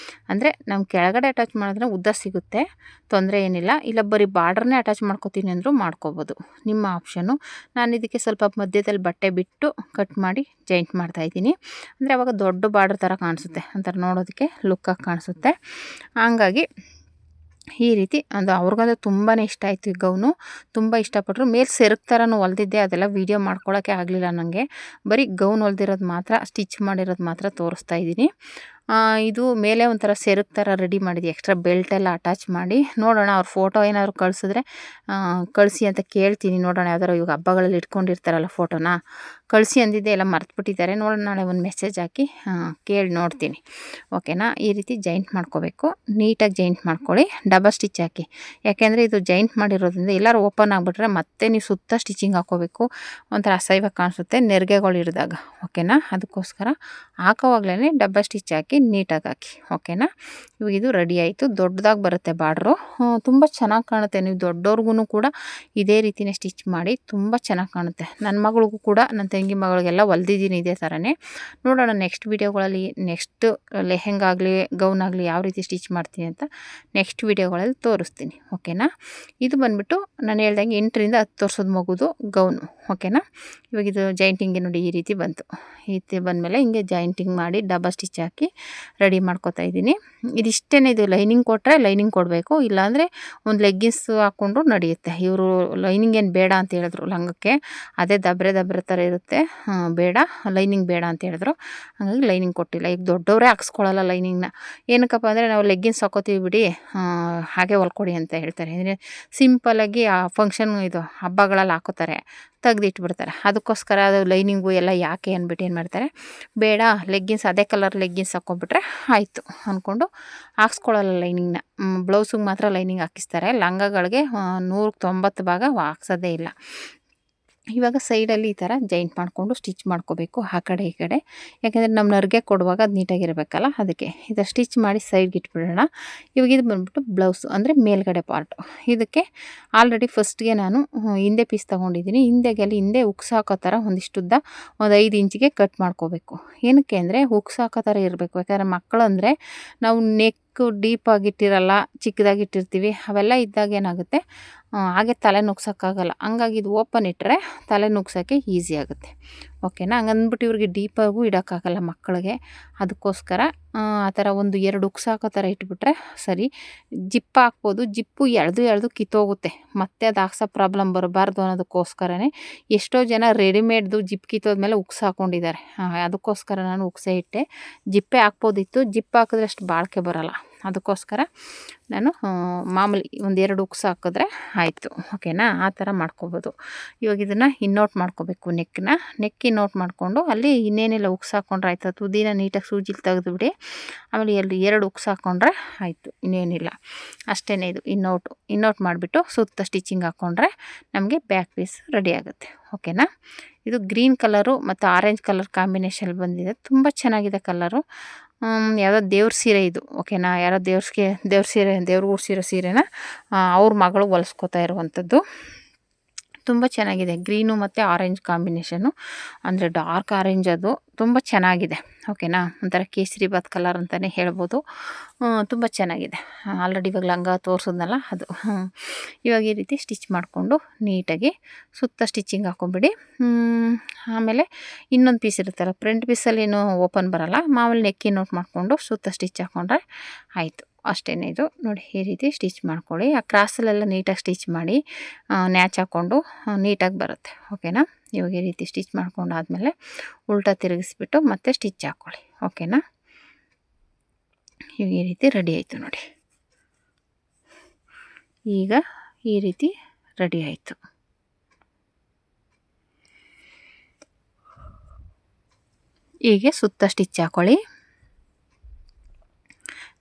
ಅಂದರೆ ನಮ್ಮ ಕೆಳಗಡೆ ಅಟ್ಯಾಚ್ ಮಾಡಿದ್ರೆ ಉದ್ದ ಸಿಗುತ್ತೆ, ತೊಂದರೆ ಏನಿಲ್ಲ. ಇಲ್ಲ ಬರೀ ಬಾರ್ಡ್ರನ್ನೇ ಅಟ್ಯಾಚ್ ಮಾಡ್ಕೋತೀನಿ ಅಂದರೂ ಮಾಡ್ಕೋಬೋದು, ನಿಮ್ಮ ಆಪ್ಷನು. ನಾನು ಇದಕ್ಕೆ ಸ್ವಲ್ಪ ಮಧ್ಯದಲ್ಲಿ ಬಟ್ಟೆ ಬಿಟ್ಟು ಕಟ್ ಮಾಡಿ ಜಾಯಿಂಟ್ ಮಾಡ್ತಾಯಿದ್ದೀನಿ. ಅಂದರೆ ಅವಾಗ ದೊಡ್ಡ ಬಾರ್ಡ್ರ್ ಥರ ಕಾಣಿಸುತ್ತೆ, ಒಂಥರ ನೋಡೋದಕ್ಕೆ ಲುಕ್ಕಾಗಿ ಕಾಣಿಸುತ್ತೆ. ಹಂಗಾಗಿ ಈ ರೀತಿ ಅದು ಅವ್ರಿಗಂದ್ರೆ ತುಂಬಾ ಇಷ್ಟ ಆಯಿತು. ಈ ಗೌನು ತುಂಬ ಇಷ್ಟಪಟ್ಟರು. ಮೇಲೆ ಸೆರಗ್ ಥರನೂ ಹೊಲ್ದಿದ್ದೆ, ಅದೆಲ್ಲ ವೀಡಿಯೋ ಮಾಡ್ಕೊಳ್ಳೋಕ್ಕೆ ಆಗಲಿಲ್ಲ ನನಗೆ. ಬರೀ ಗೌನ್ ಹೊಲ್ದಿರೋದು ಮಾತ್ರ, ಸ್ಟಿಚ್ ಮಾಡಿರೋದು ಮಾತ್ರ ತೋರಿಸ್ತಾ ಇದ್ದೀನಿ. ಇದು ಮೇಲೆ ಒಂಥರ ಸೆರಗ್ ಥರ ರೆಡಿ ಮಾಡಿದ್ವಿ, ಎಕ್ಸ್ಟ್ರಾ ಬೆಲ್ಟೆಲ್ಲ ಅಟ್ಯಾಚ್ ಮಾಡಿ. ನೋಡೋಣ, ಅವ್ರ ಫೋಟೋ ಏನಾದ್ರು ಕಳಿಸಿದ್ರೆ ಕಳಿಸಿ ಅಂತ ಕೇಳ್ತೀನಿ. ನೋಡೋಣ, ಯಾವ್ದಾರು ಇವಾಗ ಹಬ್ಬಗಳಲ್ಲಿ ಇಟ್ಕೊಂಡಿರ್ತಾರಲ್ಲ ಫೋಟೋನ, ಕಳಿಸಿ ಅಂದಿದ್ದೆ, ಎಲ್ಲ ಮರ್ತುಬಿಟ್ಟಿದ್ದಾರೆ. ನೋಡೋಣ, ನಾಳೆ ಒಂದು ಮೆಸೇಜ್ ಹಾಕಿ ಕೇಳಿ ನೋಡ್ತೀನಿ. ಓಕೆನಾ? ಈ ರೀತಿ ಜಾಯಿಂಟ್ ಮಾಡ್ಕೋಬೇಕು. ನೀಟಾಗಿ ಜಾಯಿಂಟ್ ಮಾಡ್ಕೊಳ್ಳಿ, ಡಬಲ್ ಸ್ಟಿಚ್ ಹಾಕಿ. ಯಾಕೆಂದರೆ ಇದು ಜಾಯಿಂಟ್ ಮಾಡಿರೋದ್ರಿಂದ ಎಲ್ಲರೂ ಓಪನ್ ಆಗಿಬಿಟ್ರೆ ಮತ್ತೆ ನೀವು ಸುತ್ತ ಸ್ಟಿಚಿಂಗ್ ಹಾಕೋಬೇಕು, ಒಂಥರ ಅಸಹ್ಯವಾಗಿ ಕಾಣಿಸುತ್ತೆ ನೆರಿಗೆಗಳು ಹಿಡಿದಾಗ. ಓಕೆನಾ? ಅದಕ್ಕೋಸ್ಕರ ಹಾಕೋವಾಗಲೇ ಡಬಲ್ ಸ್ಟಿಚ್ ಹಾಕಿ ನೀಟಾಗಿ ಹಾಕಿ. ಓಕೆನಾ? ಇವಾಗ ಇದು ರೆಡಿ ಆಯಿತು. ದೊಡ್ಡದಾಗಿ ಬರುತ್ತೆ ಬಾರ್ಡ್ರು, ತುಂಬ ಚೆನ್ನಾಗಿ ಕಾಣುತ್ತೆ. ನೀವು ದೊಡ್ಡವ್ರಿಗೂ ಕೂಡ ಇದೇ ರೀತಿಯೇ ಸ್ಟಿಚ್ ಮಾಡಿ, ತುಂಬ ಚೆನ್ನಾಗಿ ಕಾಣುತ್ತೆ. ನನ್ನ ಮಗಳಿಗೂ ಕೂಡ, ನನ್ನ ತಂಗಿ ಮಗಳಿಗೆಲ್ಲ ಹೊಲ್ದಿದ್ದೀನಿ ಇದೇ ಥರನೇ. ನೋಡೋಣ ನೆಕ್ಸ್ಟ್ ವೀಡಿಯೋಗಳಲ್ಲಿ, ನೆಕ್ಸ್ಟ್ ಲೆಹೆಂಗಾ ಆಗಲಿ ಗೌನ್ ಆಗಲಿ ಯಾವ ರೀತಿ ಸ್ಟಿಚ್ ಮಾಡ್ತೀನಿ ಅಂತ ನೆಕ್ಸ್ಟ್ ವೀಡಿಯೋಗಳಲ್ಲಿ ತೋರಿಸ್ತೀನಿ. ಓಕೆನಾ? ಇದು ಬಂದುಬಿಟ್ಟು ನಾನು ಹೇಳ್ದಂಗೆ 8 ರಿಂದ 10 ವರ್ಷದ ಮಗುದು ಗೌನು. ಓಕೆನಾ? ಇವಾಗ ಇದು ಜಾಯಿಂಟಿಂಗ್ಗೆ ನೋಡಿ ಈ ರೀತಿ ಬಂತು. ರೀತಿ ಬಂದಮೇಲೆ ಹಿಂಗೆ ಜಾಯಿಂಟಿಂಗ್ ಮಾಡಿ ಡಬಲ್ ಸ್ಟಿಚ್ ಹಾಕಿ ರೆಡಿ ಮಾಡ್ಕೊತಾ ಇದ್ದೀನಿ. ಇದಿಷ್ಟೇ, ಇದು ಲೈನಿಂಗ್ ಕೊಟ್ಟರೆ ಲೈನಿಂಗ್ ಕೊಡಬೇಕು, ಇಲ್ಲಾಂದರೆ ಒಂದು ಲೆಗ್ಗಿನ್ಸ್ ಹಾಕ್ಕೊಂಡ್ರು ನಡೆಯುತ್ತೆ. ಇವರು ಲೈನಿಂಗ್ ಏನು ಬೇಡ ಅಂತ ಹೇಳಿದ್ರು ಲಂಗಕ್ಕೆ, ಅದೇ ದಬ್ರೆ ಥರ ಇರುತ್ತೆ, ಬೇಡ ಲೈನಿಂಗ್ ಬೇಡ ಅಂತ ಹೇಳಿದ್ರು. ಹಾಗಾಗಿ ಲೈನಿಂಗ್ ಕೊಟ್ಟಿಲ್ಲ. ಈಗ ದೊಡ್ಡವರೇ ಹಾಕ್ಸ್ಕೊಳ್ಳಲ್ಲ ಲೈನಿಂಗ್ನ. ಏನಕ್ಕಪ್ಪ ಅಂದರೆ ನಾವು ಲೆಗ್ಗಿನ್ಸ್ ಹಾಕೋತೀವಿ ಬಿಡಿ, ಹಾಗೆ ಹೊಲ್ಕೊಡಿ ಅಂತ ಹೇಳ್ತಾರೆ. ಅಂದರೆ ಸಿಂಪಲ್ಲಾಗಿ ಆ ಫಂಕ್ಷನ್ ಇದು ಹಬ್ಬಗಳಲ್ಲಿ ಹಾಕೋತಾರೆ, ತೆಗ್ದಿಟ್ಬಿಡ್ತಾರೆ. ಅದಕ್ಕೋಸ್ಕರ ಅದು ಲೈನಿಂಗು ಎಲ್ಲ ಯಾಕೆ ಅಂದ್ಬಿಟ್ಟು ಏನು ಮಾಡ್ತಾರೆ, ಬೇಡ ಲೆಗ್ಗಿನ್ಸ್ ಅದೇ ಕಲರ್ ಲೆಗ್ಗಿನ್ಸ್ ಹಾಕ್ಕೊಬಿಟ್ರೆ ಆಯಿತು ಅಂದ್ಕೊಂಡು ಹಾಕ್ಸ್ಕೊಳ್ಳಲ್ಲ ಲೈನಿಂಗ್ನ. ಬ್ಲೌಸಿಗೆ ಮಾತ್ರ ಲೈನಿಂಗ್ ಹಾಕಿಸ್ತಾರೆ, ಲಂಗಗಳಿಗೆ 190 ಭಾಗ ಹಾಕ್ಸೋದೇ ಇಲ್ಲ. ಇವಾಗ ಸೈಡಲ್ಲಿ ಈ ಥರ ಜಾಯಿಂಟ್ ಮಾಡಿಕೊಂಡು ಸ್ಟಿಚ್ ಮಾಡ್ಕೋಬೇಕು ಆ ಕಡೆ ಈ ಕಡೆ. ಯಾಕೆಂದರೆ ನಮ್ಮ ನರ್ಗೆ ಕೊಡುವಾಗ ಅದು ನೀಟಾಗಿರಬೇಕಲ್ಲ, ಅದಕ್ಕೆ ಇದು ಸ್ಟಿಚ್ ಮಾಡಿ ಸೈಡ್ಗೆ ಇಟ್ಬಿಡೋಣ. ಇವಾಗ ಇದು ಬಂದ್ಬಿಟ್ಟು ಬ್ಲೌಸು ಅಂದರೆ ಮೇಲ್ಗಡೆ ಪಾರ್ಟು. ಇದಕ್ಕೆ ಆಲ್ರೆಡಿ ಫಸ್ಟ್ಗೆ ನಾನು ಹಿಂದೆ ಪೀಸ್ ತೊಗೊಂಡಿದ್ದೀನಿ. ಹಿಂದೆ ಉಕ್ಸ್ ಹಾಕೋ ಥರ ಒಂದಿಷ್ಟುದ್ದ ಒಂದು 5 ಇಂಚಿಗೆ ಕಟ್ ಮಾಡ್ಕೋಬೇಕು. ಏನಕ್ಕೆ ಅಂದರೆ ಉಕ್ಸ್ ಹಾಕೋ ಥರ ಇರಬೇಕು. ಯಾಕಂದರೆ ಮಕ್ಕಳು ಅಂದರೆ ನಾವು ಡೀಪಾಗಿಟ್ಟಿರಲ್ಲ, ಚಿಕ್ಕದಾಗಿಟ್ಟಿರ್ತೀವಿ. ಅವೆಲ್ಲ ಇದ್ದಾಗ ಏನಾಗುತ್ತೆ, ಹಾಗೆ ತಲೆ ನುಗ್ಸೋಕ್ಕಾಗಲ್ಲ. ಹಂಗಾಗಿ ಇದು ಓಪನ್ ಇಟ್ಟರೆ ತಲೆ ನುಗ್ಸೋಕ್ಕೆ ಈಸಿ ಆಗುತ್ತೆ. ಓಕೆನಾ? ಹಂಗಂದ್ಬಿಟ್ಟು ಇವ್ರಿಗೆ ಡೀಪಾಗೂ ಇಡೋಕ್ಕಾಗಲ್ಲ ಮಕ್ಕಳಿಗೆ. ಅದಕ್ಕೋಸ್ಕರ ಆ ಥರ ಒಂದು 2 ಉಕ್ಸ್ ಹಾಕೋ ಥರ ಇಟ್ಬಿಟ್ರೆ ಸರಿ. ಜಿಪ್ ಹಾಕ್ಬೋದು, ಜಿಪ್ಪು ಎಳೆದು ಕಿತ್ತೋಗುತ್ತೆ, ಮತ್ತೆ ಅದು ಹಾಕ್ಸೋ ಪ್ರಾಬ್ಲಮ್ ಬರಬಾರ್ದು ಅನ್ನೋದಕ್ಕೋಸ್ಕರನೇ ಎಷ್ಟೋ ಜನ ರೆಡಿಮೇಡ್ದು ಜಿಪ್ ಕಿತ್ತೋದ್ಮೇಲೆ ಉಕ್ಸ್ ಹಾಕ್ಕೊಂಡಿದ್ದಾರೆ. ಅದಕ್ಕೋಸ್ಕರ ನಾನು ಉಕ್ಸೇ ಇಟ್ಟೆ. ಜಿಪ್ಪೇ ಹಾಕ್ಬೋದಿತ್ತು, ಜಿಪ್ ಹಾಕಿದ್ರೆ ಅಷ್ಟು ಬಾಳಿಕೆ ಬರೋಲ್ಲ. ಅದಕ್ಕೋಸ್ಕರ ನಾನು ಮಾಮೂಲಿ ಒಂದು 2 ಉಕ್ಸ್ ಹಾಕಿದ್ರೆ ಆಯಿತು. ಓಕೆನಾ? ಆ ಥರ ಮಾಡ್ಕೊಬೋದು. ಇವಾಗ ಇದನ್ನು ಇನ್ನೋಟ್ ಮಾಡ್ಕೋಬೇಕು. ನೆಕ್ ಇನ್ನೋಟ್ ಮಾಡಿಕೊಂಡು ಅಲ್ಲಿ ಇನ್ನೇನೆಲ್ಲ ಉಕ್ಸ್ ಹಾಕ್ಕೊಂಡ್ರೆ ಆಯಿತು. ತುದಿನ ನೀಟಾಗಿ ಸೂಜಿಲಿ ತೆಗೆದುಬಿಡಿ. ಆಮೇಲೆ 2 ಉಕ್ಸ್ ಹಾಕ್ಕೊಂಡ್ರೆ ಆಯಿತು, ಇನ್ನೇನಿಲ್ಲ. ಅಷ್ಟೇ. ಇದು ಇನ್ನೋಟ್ ಮಾಡಿಬಿಟ್ಟು ಸುತ್ತ ಸ್ಟಿಚಿಂಗ್ ಹಾಕ್ಕೊಂಡ್ರೆ ನಮಗೆ ಬ್ಯಾಕ್ ಪೀಸ್ ರೆಡಿ ಆಗುತ್ತೆ. ಓಕೆನಾ? ಇದು ಗ್ರೀನ್ ಕಲರು ಮತ್ತು ಆರೆಂಜ್ ಕಲರ್ ಕಾಂಬಿನೇಷನ್ ಬಂದಿದೆ. ತುಂಬ ಚೆನ್ನಾಗಿದೆ ಕಲರು. ಯಾವುದೋ ದೇವ್ರ ಸೀರೆ ಇದು. ಓಕೆನಾ? ಯಾರೋ ದೇವ್ರಿಗೆ ಉಡ್ಸಿರೋ ಸೀರೆನ ಅವ್ರ ಮಗಳು ಹೊಲಿಸ್ಕೊತಾ ಇರುವಂಥದ್ದು. ತುಂಬ ಚೆನ್ನಾಗಿದೆ. ಗ್ರೀನು ಮತ್ತು ಆರೆಂಜ್ ಕಾಂಬಿನೇಷನ್ನು, ಅಂದರೆ ಡಾರ್ಕ್ ಆರೆಂಜ್, ಅದು ತುಂಬ ಚೆನ್ನಾಗಿದೆ. ಓಕೆನಾ? ಒಂಥರ ಕೇಸರಿ ಬಾತ್ ಕಲರ್ ಅಂತಲೇ ಹೇಳ್ಬೋದು. ತುಂಬ ಚೆನ್ನಾಗಿದೆ. ಆಲ್ರೆಡಿ ಇವಾಗ ಲಂಗ ತೋರಿಸಿದ್ನಲ್ಲ ಅದು. ಇವಾಗ ಈ ರೀತಿ ಸ್ಟಿಚ್ ಮಾಡಿಕೊಂಡು ನೀಟಾಗಿ ಸುತ್ತ ಸ್ಟಿಚಿಂಗ್ ಹಾಕ್ಕೊಂಬಿಡಿ. ಆಮೇಲೆ ಇನ್ನೊಂದು ಪೀಸ್ ಇರುತ್ತಲ್ಲ, ಫ್ರಂಟ್ ಪೀಸಲ್ಲಿ ಏನು ಓಪನ್ ಬರೋಲ್ಲ, ಮಾಮೂಲಿ ನೆಕ್ಕಿ ನೋಟ್ ಮಾಡಿಕೊಂಡು ಸುತ್ತ ಸ್ಟಿಚ್ ಹಾಕ್ಕೊಂಡ್ರೆ ಆಯಿತು. ಅಷ್ಟೇ. ಇದು ನೋಡಿ, ಈ ರೀತಿ ಸ್ಟಿಚ್ ಮಾಡ್ಕೊಳ್ಳಿ. ಆ ಕ್ರಾಸಲ್ಲೆಲ್ಲ ನೀಟಾಗಿ ಸ್ಟಿಚ್ ಮಾಡಿ ನ್ಯಾಚ್ ಹಾಕ್ಕೊಂಡು ನೀಟಾಗಿ ಬರುತ್ತೆ. ಓಕೆನಾ? ಇವಾಗ ಈ ರೀತಿ ಸ್ಟಿಚ್ ಮಾಡ್ಕೊಂಡಾದ್ಮೇಲೆ ಉಲ್ಟಾ ತಿರುಗಿಸ್ಬಿಟ್ಟು ಮತ್ತೆ ಸ್ಟಿಚ್ ಹಾಕ್ಕೊಳ್ಳಿ. ಓಕೆನಾ? ಇವಾಗ ಈ ರೀತಿ ರೆಡಿ ಆಯಿತು ನೋಡಿ. ಈಗ ಈ ರೀತಿ ರೆಡಿ ಆಯಿತು. ಹೀಗೆ ಸುತ್ತ ಸ್ಟಿಚ್ ಹಾಕ್ಕೊಳ್ಳಿ.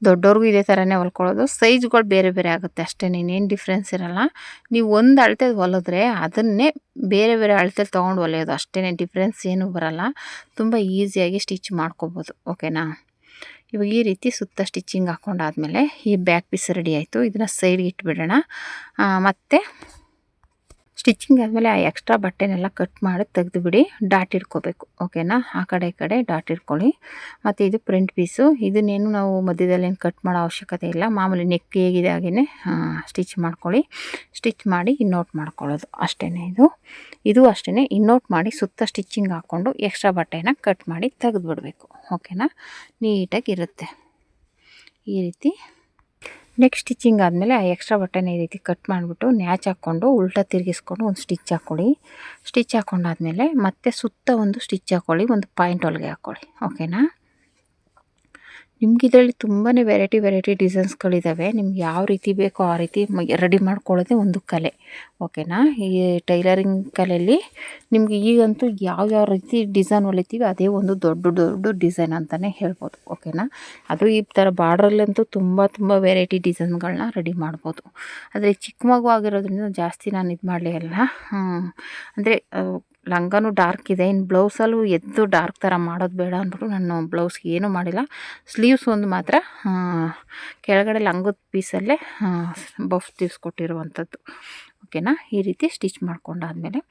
ದೊಡ್ಡವ್ರಿಗೂ ಇದೇ ಥರನೇ ಹೊಲ್ಕೊಳ್ಳೋದು. ಸೈಜ್ಗಳು ಬೇರೆ ಬೇರೆ ಆಗುತ್ತೆ ಅಷ್ಟೇ, ಇನ್ನೇನು ಡಿಫ್ರೆನ್ಸ್ ಇರೋಲ್ಲ. ನೀವು ಒಂದು ಅಳತೆ ಹೊಲಿದ್ರೆ ಅದನ್ನೇ ಬೇರೆ ಅಳತೆಲಿ ತೊಗೊಂಡು ಹೊಲಿಯೋದು ಅಷ್ಟೇ, ಡಿಫ್ರೆನ್ಸ್ ಏನೂ ಬರೋಲ್ಲ. ತುಂಬ ಈಸಿಯಾಗಿ ಸ್ಟಿಚ್ ಮಾಡ್ಕೋಬೋದು. ಓಕೆನಾ? ಇವಾಗ ಈ ರೀತಿ ಸುತ್ತ ಸ್ಟಿಚಿಂಗ್ ಹಾಕ್ಕೊಂಡಾದ್ಮೇಲೆ ಈ ಬ್ಯಾಕ್ ಪೀಸ್ ರೆಡಿ ಆಯಿತು. ಇದನ್ನು ಸೈಡ್ಗೆ ಇಟ್ಬಿಡೋಣ. ಮತ್ತು ಸ್ಟಿಚಿಂಗ್ ಆದಮೇಲೆ ಆ ಎಕ್ಸ್ಟ್ರಾ ಬಟ್ಟೆನೆಲ್ಲ ಕಟ್ ಮಾಡಿ ತೆಗೆದುಬಿಡಿ, ಡಾಟ್ ಇಟ್ಕೋಬೇಕು. ಓಕೆನಾ? ಆ ಕಡೆ ಈ ಕಡೆ ಡಾಟ್ ಇಟ್ಕೊಳ್ಳಿ. ಮತ್ತು ಇದು ಫ್ರಂಟ್ ಪೀಸು. ಇದನ್ನೇನು ನಾವು ಮಧ್ಯದಲ್ಲೇನು ಕಟ್ ಮಾಡೋ ಅವಶ್ಯಕತೆ ಇಲ್ಲ. ಮಾಮೂಲಿ ನೆಕ್ ಹೇಗಿದೆ ಹಾಗೆಯೇ ಸ್ಟಿಚ್ ಮಾಡ್ಕೊಳ್ಳಿ. ಸ್ಟಿಚ್ ಮಾಡಿ ಇನ್ನೋಟ್ ಮಾಡ್ಕೊಳ್ಳೋದು ಅಷ್ಟೇ. ಇದು ಅಷ್ಟೇ. ಇನ್ನೋಟ್ ಮಾಡಿ ಸುತ್ತ ಸ್ಟಿಚಿಂಗ್ ಹಾಕ್ಕೊಂಡು ಎಕ್ಸ್ಟ್ರಾ ಬಟ್ಟೆನ ಕಟ್ ಮಾಡಿ ತೆಗೆದುಬಿಡಬೇಕು. ಓಕೆನಾ? ನೀಟಾಗಿರುತ್ತೆ ಈ ರೀತಿ. ನೆಕ್ಸ್ಟ್ ಸ್ಟಿಚಿಂಗ್ ಆದಮೇಲೆ ಆ ಎಕ್ಸ್ಟ್ರಾ ಬಟ್ಟೆನ ಈ ರೀತಿ ಕಟ್ ಮಾಡಿಬಿಟ್ಟು ನ್ಯಾಚ್ ಹಾಕ್ಕೊಂಡು ಉಲ್ಟಾ ತಿರುಗಿಸ್ಕೊಂಡು ಒಂದು ಸ್ಟಿಚ್ ಹಾಕ್ಕೊಳ್ಳಿ. ಸ್ಟಿಚ್ ಹಾಕ್ಕೊಂಡಾದ್ಮೇಲೆ ಮತ್ತೆ ಸುತ್ತ ಒಂದು ಸ್ಟಿಚ್ ಹಾಕ್ಕೊಳ್ಳಿ, ಒಂದು ಪಾಯಿಂಟ್ ಹೊಲಿಗೆ ಹಾಕ್ಕೊಳ್ಳಿ. ಓಕೆನಾ? ನಿಮ್ಗೆ ಇದರಲ್ಲಿ ತುಂಬಾ ವೆರೈಟಿ ಡಿಸೈನ್ಸ್ಗಳಿದ್ದಾವೆ. ನಿಮ್ಗೆ ಯಾವ ರೀತಿ ಬೇಕೋ ಆ ರೀತಿ ರೆಡಿ ಮಾಡ್ಕೊಳ್ಳೋದೇ ಒಂದು ಕಲೆ. ಓಕೆನಾ? ಈ ಟೈಲರಿಂಗ್ ಕಲೆಯಲ್ಲಿ ನಿಮಗೆ ಈಗಂತೂ ಯಾವ ರೀತಿ ಡಿಸೈನ್ ಹೊಲಿತೀವಿ ಅದೇ ಒಂದು ದೊಡ್ಡ ಡಿಸೈನ್ ಅಂತಲೇ ಹೇಳ್ಬೋದು. ಓಕೆನಾ? ಅದು ಈ ಥರ ಬಾರ್ಡ್ರಲ್ಲಂತೂ ತುಂಬ ವೆರೈಟಿ ಡಿಸೈನ್ಗಳನ್ನ ರೆಡಿ ಮಾಡ್ಬೋದು. ಆದರೆ ಚಿಕ್ಕ ಮಗು ಆಗಿರೋದ್ರಿಂದ ಜಾಸ್ತಿ ನಾನು ಇದು ಮಾಡಲೇ ಇಲ್ಲ. ಅಂದರೆ ಲಂಗನೂ ಡಾರ್ಕ್ ಇದೆ. ಇನ್ನು ಬ್ಲೌಸಲ್ಲೂ ಎದ್ದು ಡಾರ್ಕ್ ಥರ ಮಾಡೋದು ಬೇಡ ಅಂದ್ಬಿಟ್ಟು ನಾನು ಬ್ಲೌಸ್ಗೆ ಏನೂ ಮಾಡಿಲ್ಲ. ಸ್ಲೀವ್ಸ್ ಒಂದು ಮಾತ್ರ ಕೆಳಗಡೆ ಲಂಗದ ಪೀಸಲ್ಲೇ ಬಫ್ ಕೊಟ್ಟಿರುವಂಥದ್ದು. ಓಕೆನಾ? ಈ ರೀತಿ ಸ್ಟಿಚ್ ಮಾಡ್ಕೊಂಡಾದ್ಮೇಲೆ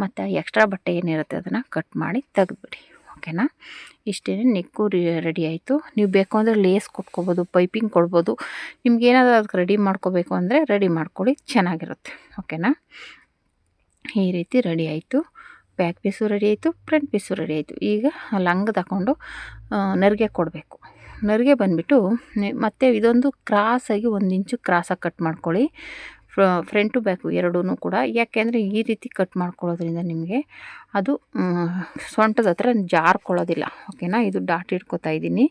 ಮತ್ತು ಎಕ್ಸ್ಟ್ರಾ ಬಟ್ಟೆ ಏನಿರುತ್ತೆ ಅದನ್ನು ಕಟ್ ಮಾಡಿ ತೆಗೆದುಬಿಡಿ. ಓಕೆನಾ? ಇಷ್ಟೇ. ನೆಕ್ಕು ರೆಡಿ ಆಯಿತು. ನೀವು ಬೇಕು ಅಂದರೆ ಲೇಸ್ ಕೊಟ್ಕೋಬೋದು, ಪೈಪಿಂಗ್ ಕೊಡ್ಬೋದು. ನಿಮ್ಗೇನಾದರೂ ಅದಕ್ಕೆ ರೆಡಿ ಮಾಡ್ಕೋಬೇಕು ಅಂದರೆ ರೆಡಿ ಮಾಡ್ಕೊಳ್ಳಿ, ಚೆನ್ನಾಗಿರುತ್ತೆ. ಓಕೆನಾ? ಈ ರೀತಿ ರೆಡಿ ಆಯಿತು. ಬ್ಯಾಕ್ ಪೀಸು ರೆಡಿ ಆಯಿತು, ಫ್ರಂಟ್ ಪೀಸು ರೆಡಿ ಆಯಿತು. ಈಗ ಲಂಗ ತಗೊಂಡು ನೆರಿಗೆ ಕೊಡಬೇಕು. ನೆರಿಗೆ ಬಂದುಬಿಟ್ಟು ಮತ್ತು ಇದೊಂದು ಕ್ರಾಸಾಗಿ 1 ಇಂಚು ಕ್ರಾಸಾಗಿ ಕಟ್ ಮಾಡ್ಕೊಳ್ಳಿ. ಫ್ರಂಟು ಬ್ಯಾಕು ಎರಡೂ ಕೂಡ. ಯಾಕೆಂದರೆ ಈ ರೀತಿ ಕಟ್ ಮಾಡ್ಕೊಳ್ಳೋದ್ರಿಂದ ನಿಮಗೆ ಅದು ಸೊಂಟದ ಹತ್ರ ಜಾರ್ಕೊಳ್ಳೋದಿಲ್ಲ. ಓಕೆನಾ. ಇದು ಡಾಟ್ ಇಟ್ಕೊತಾ ಇದ್ದೀನಿ.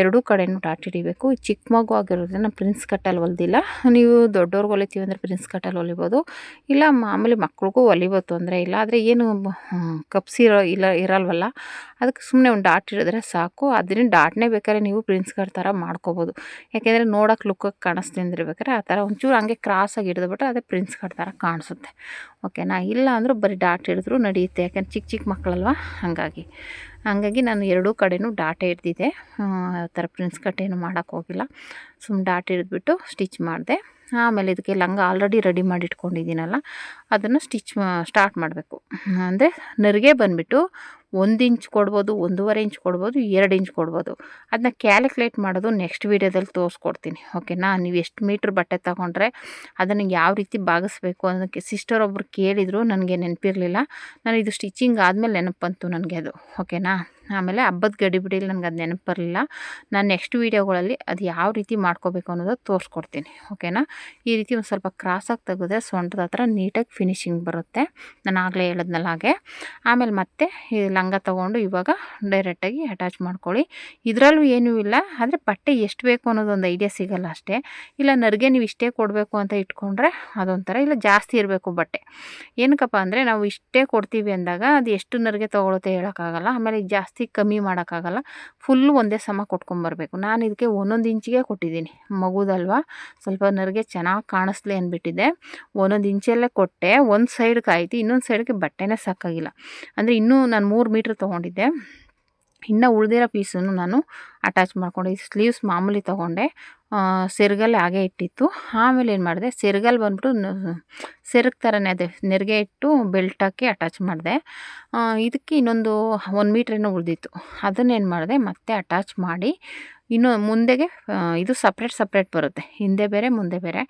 ಎರಡೂ ಕಡೆಯೂ ಡಾಟ್ ಹಿಡಿಬೇಕು. ಚಿಕ್ಕ ಮಗು ಆಗಿರೋದ್ರಿಂದ ಪ್ರಿನ್ಸ್ ಕಟ್ಟಲ್ಲಿ ಹೊಲ್ದಿಲ್ಲ. ನೀವು ದೊಡ್ಡವ್ರಿಗೆ ಹೊಲಿತೀವಿ ಅಂದರೆ ಪ್ರಿನ್ಸ್ ಕಟ್ಟಲ್ಲಿ ಹೊಲಿಬೋದು, ಇಲ್ಲ ಮಾಮೂಲಿ ಮಕ್ಳಿಗೂ ಹೊಲಿಬೋದು, ತೊಂದರೆ ಇಲ್ಲ. ಆದರೆ ಏನು ಕಪ್ಸಿ ಇರಲ್ವಲ್ಲ, ಅದಕ್ಕೆ ಸುಮ್ಮನೆ ಒಂದು ಡಾಟ್ ಹಿಡಿದ್ರೆ ಸಾಕು. ಅದರಿಂದ ಡಾಟ್ನೇ ಬೇಕಾದ್ರೆ ನೀವು ಪ್ರಿನ್ಸ್ ಕಟ್ ಥರ ಮಾಡ್ಕೋಬೋದು. ಯಾಕೆಂದರೆ ನೋಡೋಕೆ ಲುಕ್ಕಾಗಿ ಕಾಣಿಸ್ತೀನಿ ಅಂದಿರ್ಬೇಕಾದ್ರೆ ಆ ಥರ ಒಂಚೂರು ಹಂಗೆ ಕ್ರಾಸಾಗಿ ಹಿಡಿದ್ಬಿಟ್ರೆ ಅದೇ ಪ್ರಿನ್ಸ್ ಕಟ್ ಥರ ಕಾಣಿಸುತ್ತೆ. ಓಕೆನಾ. ಇಲ್ಲ ಅಂದರೂ ಬರೀ ಡಾಟ್ ಹಿಡಿದ್ರು ನಡೆಯುತ್ತೆ, ಯಾಕೆಂದ್ರೆ ಚಿಕ್ಕ ಚಿಕ್ಕ ಮಕ್ಕಳಲ್ವ, ಹಾಗಾಗಿ ನಾನು ಎರಡೂ ಕಡೆಯೂ ಡಾಟೇ ಹಿಡ್ದಿದ್ದೆ. ಆ ಥರ ಪ್ರಿನ್ಸ್ ಕಟ್ ಏನು ಮಾಡೋಕ್ಕೆ ಹೋಗಿಲ್ಲ, ಸುಮ್ಮನೆ ಡಾಟ್ ಹಿಡಿದ್ಬಿಟ್ಟು ಸ್ಟಿಚ್ ಮಾಡಿದೆ. ಆಮೇಲೆ ಇದಕ್ಕೆ ಲಂಗ ಆಲ್ರೆಡಿ ರೆಡಿ ಮಾಡಿ ಇಟ್ಕೊಂಡಿದ್ದೀನಲ್ಲ, ಅದನ್ನು ಸ್ಟಾರ್ಟ್ ಮಾಡಬೇಕು. ಅಂದರೆ ನೆರಿಗೆ ಬಂದುಬಿಟ್ಟು 1 ಇಂಚ್ ಕೊಡ್ಬೋದು, 1.5 ಇಂಚ್ ಕೊಡ್ಬೋದು, 2 ಇಂಚ್ ಕೊಡ್ಬೋದು. ಅದನ್ನ ಕ್ಯಾಲ್ಕುಲೇಟ್ ಮಾಡೋದು ನೆಕ್ಸ್ಟ್ ವೀಡಿಯೋದಲ್ಲಿ ತೋರಿಸ್ಕೊಡ್ತೀನಿ. ಓಕೆನಾ. ನೀವು ಎಷ್ಟು ಮೀಟ್ರ್ ಬಟ್ಟೆ ತೊಗೊಂಡ್ರೆ ಅದನ್ನು ಯಾವ ರೀತಿ ಭಾಗಿಸ್ಬೇಕು ಅನ್ನೋದಕ್ಕೆ ಸಿಸ್ಟರ್ ಒಬ್ಬರು ಕೇಳಿದರು, ನನಗೆ ನೆನಪಿರಲಿಲ್ಲ. ನಾನು ಇದು ಸ್ಟಿಚಿಂಗ್ ಆದಮೇಲೆ ನೆನಪು ಬಂತು ನನಗೆ ಅದು. ಓಕೆನಾ. ಆಮೇಲೆ ಹಬ್ಬದ ಗಡಿಬಿಡಿಲಿ ನನಗೆ ಅದು ನೆನಪು ಬರಲಿಲ್ಲ. ನಾನು ನೆಕ್ಸ್ಟ್ ವೀಡಿಯೋಗಳಲ್ಲಿ ಅದು ಯಾವ ರೀತಿ ಮಾಡ್ಕೋಬೇಕು ಅನ್ನೋದು ತೋರಿಸ್ಕೊಡ್ತೀನಿ. ಓಕೆನಾ. ಈ ರೀತಿ ಒಂದು ಸ್ವಲ್ಪ ಕ್ರಾಸಾಗಿ ತೆಗೆದ್ರೆ ಸೊಂಟದ ಹತ್ರ ನೀಟಾಗಿ ಫಿನಿಶಿಂಗ್ ಬರುತ್ತೆ. ನಾನು ಆಗಲೇ ಹೇಳಿದ್ನಲ್ಲ ಹಾಗೆ. ಆಮೇಲೆ ಮತ್ತೆ ಈ ಲಂಗ ತೊಗೊಂಡು ಇವಾಗ ಡೈರೆಕ್ಟಾಗಿ ಅಟ್ಯಾಚ್ ಮಾಡ್ಕೊಳ್ಳಿ. ಇದರಲ್ಲೂ ಏನೂ ಇಲ್ಲ, ಆದರೆ ಬಟ್ಟೆ ಎಷ್ಟು ಬೇಕು ಅನ್ನೋದೊಂದು ಐಡಿಯಾ ಸಿಗಲ್ಲ ಅಷ್ಟೇ. ಇಲ್ಲ ನೆರಿಗೆ ನೀವು ಇಷ್ಟೇ ಕೊಡಬೇಕು ಅಂತ ಇಟ್ಕೊಂಡ್ರೆ ಅದೊಂಥರ, ಇಲ್ಲ ಜಾಸ್ತಿ ಇರಬೇಕು ಬಟ್ಟೆ. ಏನಕ್ಕಪ್ಪ ಅಂದರೆ ನಾವು ಇಷ್ಟೇ ಕೊಡ್ತೀವಿ ಅಂದಾಗ ಅದು ಎಷ್ಟು ನೆರಿಗೆ ತೊಗೊಳುತ್ತೆ ಹೇಳೋಕ್ಕಾಗಲ್ಲ. ಆಮೇಲೆ ಜಾಸ್ತಿ ಕಮ್ಮಿ ಮಾಡೋಕ್ಕಾಗಲ್ಲ. ಫುಲ್ಲು ಒಂದೇ ಸಮ ಕೊಟ್ಕೊಂಬರ್ಬೇಕು. ನಾನು ಇದಕ್ಕೆ 1 ಇಂಚಿಗೆ ಕೊಟ್ಟಿದ್ದೀನಿ. ಮಗುದಲ್ವಾ, ಸ್ವಲ್ಪ ನೆರಿಗೆ ಚೆನ್ನಾಗಿ ಕಾಣಿಸ್ಲಿ ಅಂದ್ಬಿಟ್ಟಿದ್ದೆ. 1 ಇಂಚಲ್ಲೇ ಕೊಟ್ಟೆ. ಒಂದು ಸೈಡ್ಗೆ ಆಯಿತು, ಇನ್ನೊಂದು ಸೈಡ್ಗೆ ಬಟ್ಟೆನೇ ಸಾಕಾಗಿಲ್ಲ. ಅಂದರೆ ಇನ್ನೂ ನಾನು 3 ಮೀಟ್ರ್ ತೊಗೊಂಡಿದ್ದೆ. ಇನ್ನು ಉಳಿದಿರೋ ಪೀಸನ್ನು ನಾನು ಅಟ್ಯಾಚ್ ಮಾಡ್ಕೊಂಡೆ. ಸ್ಲೀವ್ಸ್ ಮಾಮೂಲಿ ತೊಗೊಂಡೆ, ಸೆರಗಲ್ಲಿ ಹಾಗೆ ಇಟ್ಟಿತ್ತು. ಆಮೇಲೆ ಏನು ಮಾಡಿದೆ, ಸೆರಗಲ್ಲಿ ಬಂದ್ಬಿಟ್ಟು ಸೆರಗು ಥರನೇ ಅದೇ ನೆರಿಗೆ ಇಟ್ಟು ಬೆಲ್ಟಕ್ಕೆ ಅಟ್ಯಾಚ್ ಮಾಡಿದೆ. ಇದಕ್ಕೆ ಇನ್ನೊಂದು 1 ಮೀಟ್ರೇನೋ ಉಳಿದಿತ್ತು. ಅದನ್ನೇನು ಮಾಡಿದೆ, ಮತ್ತೆ ಅಟ್ಯಾಚ್ ಮಾಡಿ ಇನ್ನು ಮುಂದೆಗೆ ಇದು ಸಪ್ರೇಟ್ ಬರುತ್ತೆ, ಹಿಂದೆ ಬೇರೆ ಮುಂದೆ ಬೇರೆ.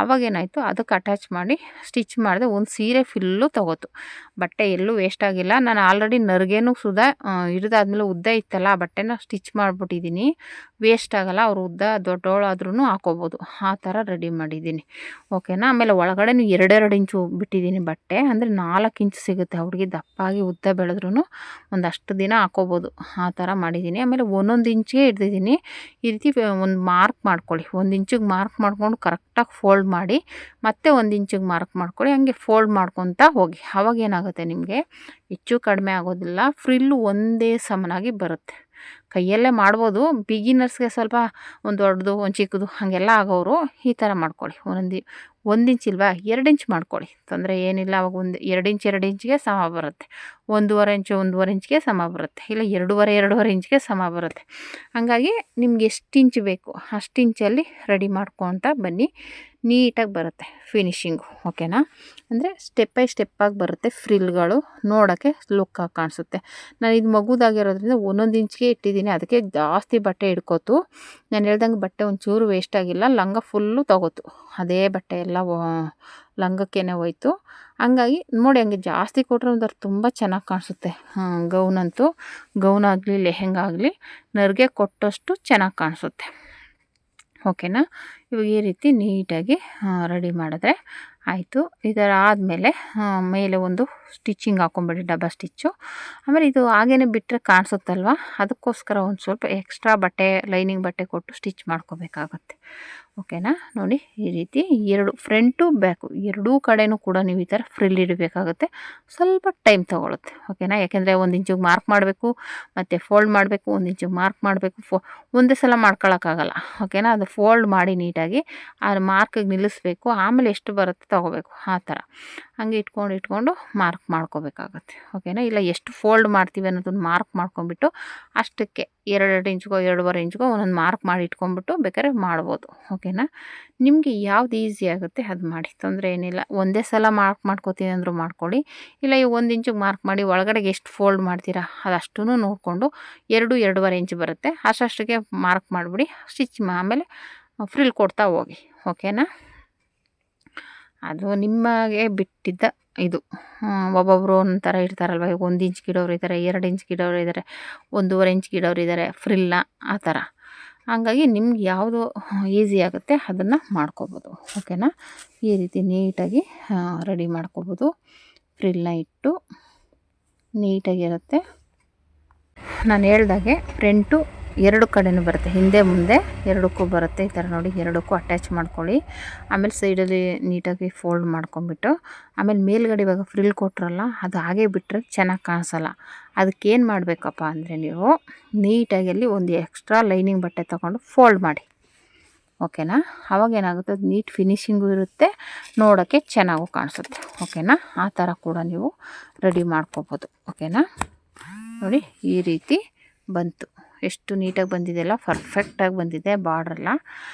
ಆವಾಗೇನಾಯಿತು, ಅದಕ್ಕೆ ಅಟ್ಯಾಚ್ ಮಾಡಿ ಸ್ಟಿಚ್ ಮಾಡಿದೆ. ಒಂದು ಸೀರೆ ಫುಲ್ಲು ತಗೋತು. ಬಟ್ಟೆ ಎಲ್ಲೂ ವೇಸ್ಟ್ ಆಗಿಲ್ಲ. ನಾನು ಆಲ್ರೆಡಿ ನೆರಿಗೆನೂ ಸುದಾ ಹಿಡಿದಾದ್ಮೇಲೆ ಉದ್ದ ಇತ್ತಲ್ಲ, ಆ ಬಟ್ಟೆನ ಸ್ಟಿಚ್ ಮಾಡಿಬಿಟ್ಟಿದ್ದೀನಿ. ವೇಸ್ಟ್ ಆಗೋಲ್ಲ. ಅವರು ಉದ್ದ ದೊಡ್ಡವಳಾದ್ರೂ ಹಾಕೋಬೋದು, ಆ ಥರ ರೆಡಿ ಮಾಡಿದ್ದೀನಿ. ಓಕೆನಾ. ಆಮೇಲೆ ಒಳಗಡೆನೂ 2 ಇಂಚು ಬಿಟ್ಟಿದ್ದೀನಿ ಬಟ್ಟೆ. ಅಂದರೆ 4 ಇಂಚು ಸಿಗುತ್ತೆ. ಹುಡುಗಿ ದಪ್ಪಾಗಿ ಉದ್ದ ಬೆಳೆದ್ರೂ ಒಂದಷ್ಟು ದಿನ ಹಾಕೋಬೋದು, ಆ ಥರ ಮಾಡಿದ್ದೀನಿ. ಆಮೇಲೆ 1 ಇಂಚಿಗೆ ಹಿಡ್ದಿದ್ದೀನಿ. ಈ ರೀತಿ ಒಂದು ಮಾರ್ಕ್ ಮಾಡ್ಕೊಳ್ಳಿ. 1 ಇಂಚಿಗೆ ಮಾರ್ಕ್ ಮಾಡ್ಕೊಂಡು ಕರೆಕ್ಟಾಗಿ ಫೋಲ್ಡ್ ಮಾಡಿ, ಮತ್ತೆ 1 ಇಂಚಿಗೆ ಮಾರ್ಕ್ ಮಾಡ್ಕೊಳ್ಳಿ. ಹಂಗೆ ಫೋಲ್ಡ್ ಮಾಡ್ಕೊತಾ ಹೋಗಿ. ಆವಾಗ ಏನಾಗುತ್ತೆ, ನಿಮಗೆ ಹೆಚ್ಚು ಕಡಿಮೆ ಆಗೋದಿಲ್ಲ. ಫ್ರಿಲ್ಲು ಒಂದೇ ಸಮನಾಗಿ ಬರುತ್ತೆ. ಕೈಯಲ್ಲೇ ಮಾಡ್ಬೋದು. ಬಿಗಿನರ್ಸ್ಗೆ ಸ್ವಲ್ಪ ಒಂದು ದೊಡ್ಡದು ಒಂದು ಚಿಕ್ಕದು ಹಾಗೆಲ್ಲ ಆಗೋರು ಈ ಥರ ಮಾಡ್ಕೊಳ್ಳಿ. 1 ಇಂಚ್ ಇಲ್ವಾ, 2 ಇಂಚ್ ಮಾಡ್ಕೊಳ್ಳಿ, ತೊಂದರೆ ಏನಿಲ್ಲ. ಅವಾಗ 2 ಇಂಚಿಗೆ ಸಮ ಬರುತ್ತೆ. 1.5 ಇಂಚಿಗೆ ಸಮ ಬರುತ್ತೆ. ಇಲ್ಲ 2.5 ಇಂಚಿಗೆ ಸಮ ಬರುತ್ತೆ. ಹಾಗಾಗಿ ನಿಮ್ಗೆ ಎಷ್ಟು ಇಂಚ್ ಬೇಕು ಅಷ್ಟು ಇಂಚಲ್ಲಿ ರೆಡಿ ಮಾಡ್ಕೊತ ಬನ್ನಿ. ನೀಟಾಗಿ ಬರುತ್ತೆ ಫಿನಿಶಿಂಗು. ಓಕೆನಾ. ಅಂದರೆ ಸ್ಟೆಪ್ ಬೈ ಸ್ಟೆಪ್ಪಾಗಿ ಬರುತ್ತೆ. ಫ್ರಿಲ್ಗಳು ನೋಡೋಕ್ಕೆ ಲುಕ್ಕಾಗಿ ಕಾಣಿಸುತ್ತೆ. ನಾನು ಇದು ಮಗುದಾಗಿರೋದ್ರಿಂದ 1 ಇಂಚಿಗೆ ಇಟ್ಟಿದ್ದೀನಿ. ಅದಕ್ಕೆ ಜಾಸ್ತಿ ಬಟ್ಟೆ ಹಿಡ್ಕೋತು. ನಾನು ಹೇಳ್ದಂಗೆ ಬಟ್ಟೆ ಒಂಚೂರು ವೇಸ್ಟ್ ಆಗಿಲ್ಲ. ಲಂಗ ಫುಲ್ಲು ತಗೋತು. ಅದೇ ಬಟ್ಟೆ ಎಲ್ಲ ಲಂಗಕ್ಕೇ ಹೋಯ್ತು. ಹಂಗಾಗಿ ನೋಡಿ, ಹಂಗೆ ಜಾಸ್ತಿ ಕೊಟ್ಟರೆ ಒಂಥರ ತುಂಬ ಚೆನ್ನಾಗಿ ಕಾಣಿಸುತ್ತೆ. ಗೌನಂತೂ ಗೌನಾಗಲಿ ಲೆಹೆಂಗಾ ಆಗಲಿ ನೆರಿಗೆ ಕೊಟ್ಟಷ್ಟು ಚೆನ್ನಾಗಿ ಕಾಣಿಸುತ್ತೆ. ಓಕೆನಾ. ಇವಾಗ ಈ ರೀತಿ ನೀಟಾಗಿ ರೆಡಿ ಮಾಡಿದ್ರೆ ಆಯಿತು. ಇದರ ಆದಮೇಲೆ ಮೇಲೆ ಒಂದು ಸ್ಟಿಚಿಂಗ್ ಹಾಕ್ಕೊಂಬೇಡಿ, ಡಬಲ್ ಸ್ಟಿಚ್ಚು. ಆಮೇಲೆ ಇದು ಹಾಗೇ ಬಿಟ್ಟರೆ ಕಾಣಿಸುತ್ತಲ್ವ, ಅದಕ್ಕೋಸ್ಕರ ಒಂದು ಸ್ವಲ್ಪ ಎಕ್ಸ್ಟ್ರಾ ಬಟ್ಟೆ, ಲೈನಿಂಗ್ ಬಟ್ಟೆ ಕೊಟ್ಟು ಸ್ಟಿಚ್ ಮಾಡ್ಕೋಬೇಕಾಗತ್ತೆ. ಓಕೆನಾ. ನೋಡಿ ಈ ರೀತಿ ಫ್ರಂಟು ಬ್ಯಾಕು ಎರಡೂ ಕಡೆಯೂ ಕೂಡ ನೀವು ಈ ಥರ ಫ್ರಿಲ್ ಇಡಬೇಕಾಗುತ್ತೆ. ಸ್ವಲ್ಪ ಟೈಮ್ ತೊಗೊಳುತ್ತೆ. ಓಕೆನಾ. ಯಾಕೆಂದರೆ 1 ಇಂಚಿಗೆ ಮಾರ್ಕ್ ಮಾಡಬೇಕು, ಮತ್ತು ಫೋಲ್ಡ್ ಮಾಡಬೇಕು, 1 ಇಂಚಿಗೆ ಮಾರ್ಕ್ ಮಾಡಬೇಕು. ಒಂದೇ ಸಲ ಮಾಡ್ಕೊಳ್ಳೋಕ್ಕಾಗಲ್ಲ. ಓಕೆನಾ. ಅದು ಫೋಲ್ಡ್ ಮಾಡಿ ನೀಟಾಗಿ ಆ ಮಾರ್ಕಿಗೆ ನಿಲ್ಲಿಸ್ಬೇಕು. ಆಮೇಲೆ ಎಷ್ಟು ಬರುತ್ತೆ ತೊಗೋಬೇಕು, ಆ ಥರ ಹಂಗೆ ಇಟ್ಕೊಂಡು ಮಾರ್ಕ್ ಮಾಡ್ಕೋಬೇಕಾಗತ್ತೆ. ಓಕೆನಾ. ಇಲ್ಲ ಎಷ್ಟು ಫೋಲ್ಡ್ ಮಾಡ್ತೀವಿ ಅನ್ನೋದನ್ನು ಮಾರ್ಕ್ ಮಾಡ್ಕೊಂಬಿಟ್ಟು ಅಷ್ಟಕ್ಕೆ 2 ಇಂಚ್ಗೋ 2.5 ಇಂಚ್ಗೋ ಒಂದೊಂದು ಮಾರ್ಕ್ ಮಾಡಿ ಇಟ್ಕೊಂಬಿಟ್ಟು ಬೇಕಾದ್ರೆ ಮಾಡ್ಬೋದು. ಓಕೆನಾ. ನಿಮಗೆ ಯಾವ್ದು ಈಸಿ ಆಗುತ್ತೆ ಅದು ಮಾಡಿ, ತೊಂದರೆ ಏನಿಲ್ಲ. ಒಂದೇ ಸಲ ಮಾರ್ಕ್ ಮಾಡ್ಕೋತೀನಿ ಅಂದರೂ ಮಾಡ್ಕೊಳ್ಳಿ. ಇಲ್ಲ ಈ 1 ಇಂಚಿಗೆ ಮಾರ್ಕ್ ಮಾಡಿ ಒಳಗಡೆಗೆ ಎಷ್ಟು ಫೋಲ್ಡ್ ಮಾಡ್ತೀರಾ ಅದಷ್ಟೂ ನೋಡಿಕೊಂಡು 2.5 ಇಂಚ್ ಬರುತ್ತೆ ಅಷ್ಟಕ್ಕೆ ಮಾರ್ಕ್ ಮಾಡಿಬಿಡಿ. ಸ್ಟಿಚ್ ಆಮೇಲೆ ಫ್ರಿಲ್ ಕೊಡ್ತಾ ಹೋಗಿ. ಓಕೆನಾ. ಅದು ನಿಮಗೆ ಬಿಟ್ಟಿದ್ದ ಇದು ಒಬ್ಬೊಬ್ಬರು ಒಂಥರ ಇರ್ತಾರಲ್ವ, ಈಗ 1 ಇಂಚ್ ಗಿಡೋರು ಇದ್ದಾರೆ, 2 ಇಂಚ್ ಗಿಡೋರು ಇದ್ದಾರೆ, 1.5 ಇಂಚ್ ಗಿಡೋರು ಇದ್ದಾರೆ, ಫ್ರಿಲ್ಲ ಆ ಥರ. ಹಂಗಾಗಿ ನಿಮ್ಗೆ ಯಾವುದು ಈಸಿ ಆಗುತ್ತೆ ಅದನ್ನು ಮಾಡ್ಕೋಬೋದು. ಓಕೆನಾ. ಈ ರೀತಿ ನೀಟಾಗಿ ರೆಡಿ ಮಾಡ್ಕೋಬೋದು. ಫ್ರಿಲ್ನ ಇಟ್ಟು ನೀಟಾಗಿರುತ್ತೆ. ನಾನು ಹೇಳ್ದಾಗೆ ಫ್ರಂಟು 2 ಕಡೆನೂ ಬರುತ್ತೆ, ಹಿಂದೆ ಮುಂದೆ ಎರಡಕ್ಕೂ ಬರುತ್ತೆ. ಈ ಥರ ನೋಡಿ ಎರಡಕ್ಕೂ ಅಟ್ಯಾಚ್ ಮಾಡ್ಕೊಳ್ಳಿ. ಆಮೇಲೆ ಸೈಡಲ್ಲಿ ನೀಟಾಗಿ ಫೋಲ್ಡ್ ಮಾಡ್ಕೊಂಬಿಟ್ಟು ಆಮೇಲೆ ಮೇಲ್ಗಡೆ ಇವಾಗ ಫ್ರಿಲ್ ಕೊಟ್ರಲ್ಲ ಅದು ಹಾಗೆ ಬಿಟ್ಟರೆ ಚೆನ್ನಾಗಿ ಕಾಣಿಸಲ್ಲ. ಅದಕ್ಕೇನು ಮಾಡಬೇಕಪ್ಪ ಅಂದರೆ ನೀವು ನೀಟಾಗಿ ಅಲ್ಲಿ ಒಂದು ಎಕ್ಸ್ಟ್ರಾ ಲೈನಿಂಗ್ ಬಟ್ಟೆ ತೊಗೊಂಡು ಫೋಲ್ಡ್ ಮಾಡಿ. ಓಕೆನಾ. ಅವಾಗ ಏನಾಗುತ್ತೆ, ಅದು ನೀಟ್ ಫಿನಿಶಿಂಗು ಇರುತ್ತೆ, ನೋಡೋಕ್ಕೆ ಚೆನ್ನಾಗೂ ಕಾಣಿಸುತ್ತೆ. ಓಕೆನಾ. ಆ ಥರ ಕೂಡ ನೀವು ರೆಡಿ ಮಾಡ್ಕೋಬೋದು. ಓಕೆನಾ. ನೋಡಿ ಈ ರೀತಿ ಬಂತು, ಎಷ್ಟು ನೀಟಾಗಿ ಬಂದಿದೆಯಲ್ಲ, ಪರ್ಫೆಕ್ಟಾಗಿ ಬಂದಿದೆ. ಬಾರ್ಡ್ರೆಲ್ಲ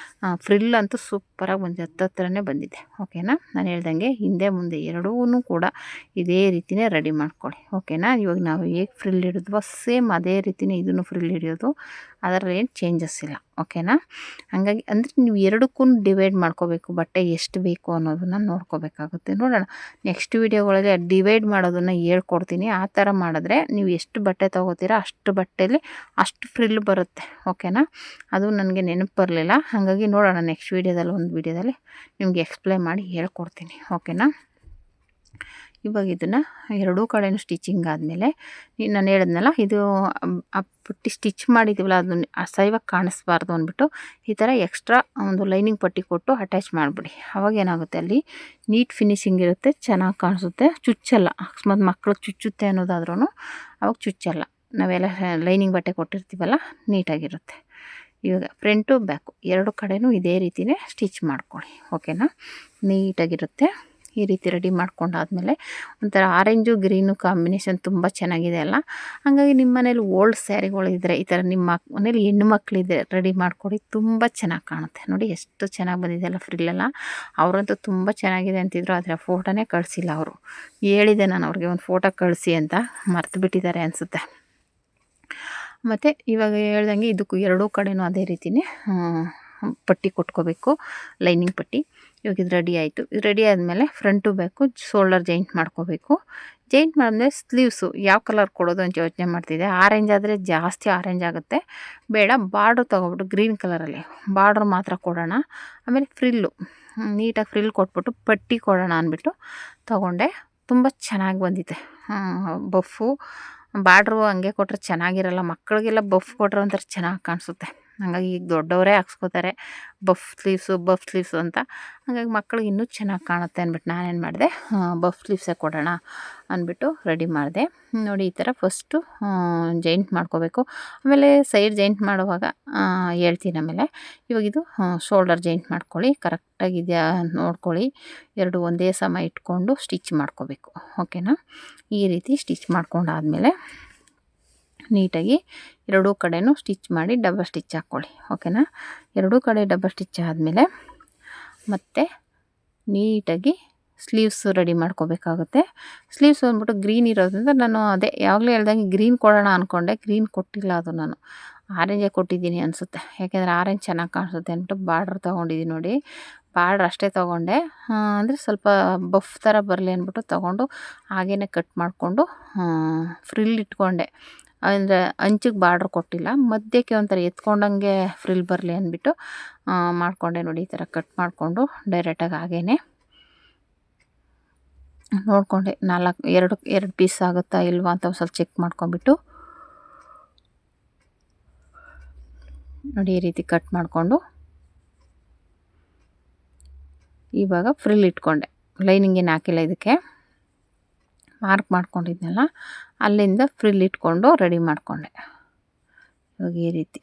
ಫ್ರಿಲ್ ಅಂತೂ ಸೂಪರಾಗಿ ಬಂದಿದೆ, ಹತ್ತತ್ರನೇ ಬಂದಿದೆ. ಓಕೆನಾ. ನಾನು ಹೇಳ್ದಂಗೆ ಹಿಂದೆ ಮುಂದೆ ಎರಡೂ ಕೂಡ ಇದೇ ರೀತಿಯೇ ರೆಡಿ ಮಾಡ್ಕೊಳ್ಳಿ. ಓಕೆನಾ. ಇವಾಗ ನಾವು ಹೇಗೆ ಫ್ರಿಲ್ ಹಿಡಿದ್ವೋ ಸೇಮ್ ಅದೇ ರೀತಿಯೇ ಇದನ್ನು ಫ್ರಿಲ್ ಹಿಡಿಯೋದು, ಅದರಲ್ಲಿ ಏನು ಚೇಂಜಸ್ ಇಲ್ಲ. ಓಕೆನಾ. ಹಾಗಾಗಿ ಅಂದರೆ ನೀವು ಎರಡಕ್ಕೂ ಡಿವೈಡ್ ಮಾಡ್ಕೋಬೇಕು, ಬಟ್ಟೆ ಎಷ್ಟು ಬೇಕು ಅನ್ನೋದನ್ನು ನೋಡ್ಕೋಬೇಕಾಗುತ್ತೆ. ನೋಡೋಣ ನೆಕ್ಸ್ಟ್ ವೀಡಿಯೋಗಳಲ್ಲಿ ಡಿವೈಡ್ ಮಾಡೋದನ್ನು ಹೇಳ್ಕೊಡ್ತೀನಿ. ಆ ಥರ ಮಾಡಿದ್ರೆ ನೀವು ಎಷ್ಟು ಬಟ್ಟೆ ತೊಗೋತೀರ ಅಷ್ಟು ಬಟ್ಟೆಯಲ್ಲಿ ಅಷ್ಟು ಫ್ರಿಲ್ ಬರುತ್ತೆ. ಓಕೆನಾ. ಅದು ನನಗೆ ನೆನಪು ಬರಲಿಲ್ಲ, ಹಾಗಾಗಿ ನೋಡೋಣ ನೆಕ್ಸ್ಟ್ ವೀಡಿಯೋದಲ್ಲಿ ಒಂದು ವೀಡಿಯೋದಲ್ಲಿ ನಿಮಗೆ ಎಕ್ಸ್ಪ್ಲೇನ್ ಮಾಡಿ ಹೇಳ್ಕೊಡ್ತೀನಿ. ಓಕೆನಾ. ಇವಾಗ ಇದನ್ನು ಎರಡೂ ಕಡೆಯೂ ಸ್ಟಿಚಿಂಗ್ ಆದಮೇಲೆ ನಾನು ಹೇಳಿದ್ನಲ್ಲ, ಇದು ಆ ಪಟ್ಟಿ ಸ್ಟಿಚ್ ಮಾಡಿದ್ದೀವಲ್ಲ ಅದನ್ನು ಅಸಹ್ಯವಾಗಿ ಕಾಣಿಸ್ಬಾರ್ದು ಅಂದ್ಬಿಟ್ಟು ಈ ಥರ ಎಕ್ಸ್ಟ್ರಾ ಒಂದು ಲೈನಿಂಗ್ ಪಟ್ಟಿ ಕೊಟ್ಟು ಅಟ್ಯಾಚ್ ಮಾಡಿಬಿಡಿ. ಅವಾಗ ಏನಾಗುತ್ತೆ, ಅಲ್ಲಿ ನೀಟ್ ಫಿನಿಶಿಂಗ್ ಇರುತ್ತೆ, ಚೆನ್ನಾಗಿ ಕಾಣಿಸುತ್ತೆ, ಚುಚ್ಚಲ್ಲ. ಅಕಸ್ಮಾತ್ ಮಕ್ಳಿಗೆ ಚುಚ್ಚುತ್ತೆ ಅನ್ನೋದಾದ್ರೂ ಅವಾಗ ಚುಚ್ಚಲ್ಲ. ನಾವೆಲ್ಲ ಲೈನಿಂಗ್ ಬಟ್ಟೆ ಕೊಟ್ಟಿರ್ತೀವಲ್ಲ, ನೀಟಾಗಿರುತ್ತೆ. ಇವಾಗ ಫ್ರಂಟು ಬ್ಯಾಕು ಎರಡು ಕಡೆಯೂ ಇದೇ ರೀತಿಯೇ ಸ್ಟಿಚ್ ಮಾಡ್ಕೊಳ್ಳಿ. ಓಕೆನಾ. ನೀಟಾಗಿರುತ್ತೆ. ಈ ರೀತಿ ರೆಡಿ ಮಾಡ್ಕೊಂಡಾದಮೇಲೆ ಒಂಥರ ಆರೆಂಜು ಗ್ರೀನು ಕಾಂಬಿನೇಷನ್ ತುಂಬ ಚೆನ್ನಾಗಿದೆ ಅಲ್ಲ. ಹಾಗಾಗಿ ನಿಮ್ಮ ಮನೇಲಿ ಓಲ್ಡ್ ಸ್ಯಾರಿಗಳಿದ್ದರೆ ಈ ಥರ ನಿಮ್ಮ ಮನೇಲಿ ಹೆಣ್ಣು ಮಕ್ಕಳಿದ್ದರೆ ರೆಡಿ ಮಾಡ್ಕೊಡಿ, ತುಂಬ ಚೆನ್ನಾಗಿ ಕಾಣುತ್ತೆ. ನೋಡಿ ಎಷ್ಟು ಚೆನ್ನಾಗಿ ಬಂದಿದೆಯಲ್ಲ ಫ್ರಿಲ್ಲೆಲ್ಲ. ಅವರಂತೂ ತುಂಬ ಚೆನ್ನಾಗಿದೆ ಅಂತಿದ್ರು, ಆದರೆ ಆ ಫೋಟೋನೇ ಕಳಿಸಿಲ್ಲ ಅವರು. ಹೇಳಿದೆ ನಾನು ಅವ್ರಿಗೆ ಒಂದು ಫೋಟೋ ಕಳಿಸಿ ಅಂತ, ಮರ್ತು ಬಿಟ್ಟಿದ್ದಾರೆ ಅನಿಸುತ್ತೆ. ಮತ್ತು ಇವಾಗ ಹೇಳ್ದಂಗೆ ಇದಕ್ಕೂ ಎರಡೂ ಕಡೆಯೂ ಅದೇ ರೀತಿಯೇ ಪಟ್ಟಿ ಕೊಟ್ಕೋಬೇಕು, ಲೈನಿಂಗ್ ಪಟ್ಟಿ. ಇವಾಗ ಇದು ರೆಡಿ ಆಯಿತು. ಇದು ರೆಡಿ ಆದಮೇಲೆ ಫ್ರಂಟು ಬ್ಯಾಕು ಶೋಲ್ಡರ್ ಜಾಯಿಂಟ್ ಮಾಡ್ಕೋಬೇಕು. ಜಾಯಿಂಟ್ ಮಾಡಿದ್ಮೇಲೆ ಸ್ಲೀವ್ಸು ಯಾವ ಕಲರ್ ಕೊಡೋದು ಅಂತ ಯೋಚನೆ ಮಾಡ್ತಿದ್ದೆ. ಆರೆಂಜ್ ಆದರೆ ಜಾಸ್ತಿ ಆರೆಂಜ್ ಆಗುತ್ತೆ, ಬೇಡ ಬಾರ್ಡ್ರ್ ತೊಗೊಬಿಟ್ಟು ಗ್ರೀನ್ ಕಲರಲ್ಲಿ ಬಾರ್ಡ್ರ್ ಮಾತ್ರ ಕೊಡೋಣ. ಆಮೇಲೆ ಫ್ರಿಲ್ಲು ನೀಟಾಗಿ ಫ್ರಿಲ್ ಕೊಟ್ಬಿಟ್ಟು ಪಟ್ಟಿ ಕೊಡೋಣ ಅಂದ್ಬಿಟ್ಟು ತೊಗೊಂಡೆ. ತುಂಬ ಚೆನ್ನಾಗಿ ಬಂದಿದೆ ಬಫ್ಫು. ಬಾರ್ಡ್ರು ಹಂಗೆ ಕೊಟ್ಟರೆ ಚೆನ್ನಾಗಿರಲ್ಲ, ಮಕ್ಕಳಿಗೆಲ್ಲ ಬಫ್ ಕೊಟ್ಟರೆ ಒಂಥರ ಚೆನ್ನಾಗಿ ಕಾಣಿಸುತ್ತೆ. ಹಾಗಾಗಿ ಈಗ ದೊಡ್ಡವರೇ ಹಾಕ್ಸ್ಕೋತಾರೆ ಬಫ್ ಸ್ಲೀವ್ಸು ಅಂತ. ಹಾಗಾಗಿ ಮಕ್ಕಳಿಗೆ ಇನ್ನೂ ಚೆನ್ನಾಗಿ ಕಾಣುತ್ತೆ ಅಂದ್ಬಿಟ್ಟು ನಾನೇನು ಮಾಡಿದೆ, ಬಫ್ ಸ್ಲೀವ್ಸೇ ಕೊಡೋಣ ಅಂದ್ಬಿಟ್ಟು ರೆಡಿ ಮಾಡಿದೆ. ನೋಡಿ ಈ ಥರ ಫಸ್ಟು ಜಾಯಿಂಟ್ ಮಾಡ್ಕೋಬೇಕು. ಆಮೇಲೆ ಸೈಡ್ ಜಾಯಿಂಟ್ ಮಾಡುವಾಗ ಹೇಳ್ತೀನಿ ಆಮೇಲೆ. ಇವಾಗ ಇದು ಶೋಲ್ಡರ್ ಜಾಯಿಂಟ್ ಮಾಡ್ಕೊಳ್ಳಿ, ಕರೆಕ್ಟಾಗಿದೆಯಾ ನೋಡ್ಕೊಳ್ಳಿ. ಎರಡು ಒಂದೇ ಸಮ ಇಟ್ಕೊಂಡು ಸ್ಟಿಚ್ ಮಾಡ್ಕೋಬೇಕು. ಓಕೆನಾ. ಈ ರೀತಿ ಸ್ಟಿಚ್ ಮಾಡ್ಕೊಂಡಾದಮೇಲೆ ನೀಟಾಗಿ ಎರಡೂ ಕಡೆಯೂ ಸ್ಟಿಚ್ ಮಾಡಿ ಡಬಲ್ ಸ್ಟಿಚ್ ಹಾಕ್ಕೊಳ್ಳಿ. ಓಕೆನಾ. ಎರಡೂ ಕಡೆ ಡಬಲ್ ಸ್ಟಿಚ್ ಆದಮೇಲೆ ಮತ್ತೆ ನೀಟಾಗಿ ಸ್ಲೀವ್ಸ್ ರೆಡಿ ಮಾಡ್ಕೋಬೇಕಾಗುತ್ತೆ. ಸ್ಲೀವ್ಸ್ ಅಂದ್ಬಿಟ್ಟು ಗ್ರೀನ್ ಇರೋದ್ರಿಂದ ನಾನು ಅದೇ ಯಾವಾಗಲೇ ಹೇಳ್ದಂಗೆ ಗ್ರೀನ್ ಕೊಡೋಣ ಅಂದ್ಕೊಂಡೆ, ಗ್ರೀನ್ ಕೊಟ್ಟಿಲ್ಲ, ಅದು ನಾನು ಆರೆಂಜೇ ಕೊಟ್ಟಿದ್ದೀನಿ ಅನಿಸುತ್ತೆ. ಯಾಕೆಂದರೆ ಆರೆಂಜ್ ಚೆನ್ನಾಗಿ ಕಾಣಿಸುತ್ತೆ ಅಂದ್ಬಿಟ್ಟು ಬಾರ್ಡ್ರ್ ತೊಗೊಂಡಿದ್ದೀನಿ. ನೋಡಿ ಬಾರ್ಡ್ರ್ ಅಷ್ಟೇ ತೊಗೊಂಡೆ, ಅಂದರೆ ಸ್ವಲ್ಪ ಬಫ್ ಥರ ಬರಲಿ ಅಂದ್ಬಿಟ್ಟು ತೊಗೊಂಡು ಹಾಗೇ ಕಟ್ ಮಾಡಿಕೊಂಡು ಫ್ರಿಲ್ ಇಟ್ಕೊಂಡೆ. ಅಂದರೆ ಅಂಚಿಗೆ ಬಾರ್ಡ್ರ್ ಕೊಟ್ಟಿಲ್ಲ, ಮಧ್ಯಕ್ಕೆ ಒಂಥರ ಎತ್ಕೊಂಡಂಗೆ ಫ್ರಿಲ್ ಬರಲಿ ಅಂದ್ಬಿಟ್ಟು ಮಾಡಿಕೊಂಡೆ. ನೋಡಿ ಈ ಥರ ಕಟ್ ಮಾಡಿಕೊಂಡು ಡೈರೆಕ್ಟಾಗಿ ಹಾಗೇ ನೋಡಿಕೊಂಡೆ, ಎರಡು ಪೀಸ್ ಆಗುತ್ತಾ ಇಲ್ವಾ ಅಂತ ಸ್ವಲ್ಪ ಚೆಕ್ ಮಾಡ್ಕೊಂಬಿಟ್ಟು ನೋಡಿ ಈ ರೀತಿ ಕಟ್ ಮಾಡಿಕೊಂಡು ಇವಾಗ ಫ್ರಿಲ್ ಇಟ್ಕೊಂಡೆ. ಲೈನಿಂಗ್ ಏನು ಹಾಕಿಲ್ಲ, ಇದಕ್ಕೆ ಮಾರ್ಕ್ ಮಾಡ್ಕೊಂಡಿದ್ನಲ್ಲ ಅಲ್ಲಿಂದ ಫ್ರಿಲ್ ಇಟ್ಕೊಂಡು ರೆಡಿ ಮಾಡಿಕೊಂಡೆ. ಇವಾಗ ಈ ರೀತಿ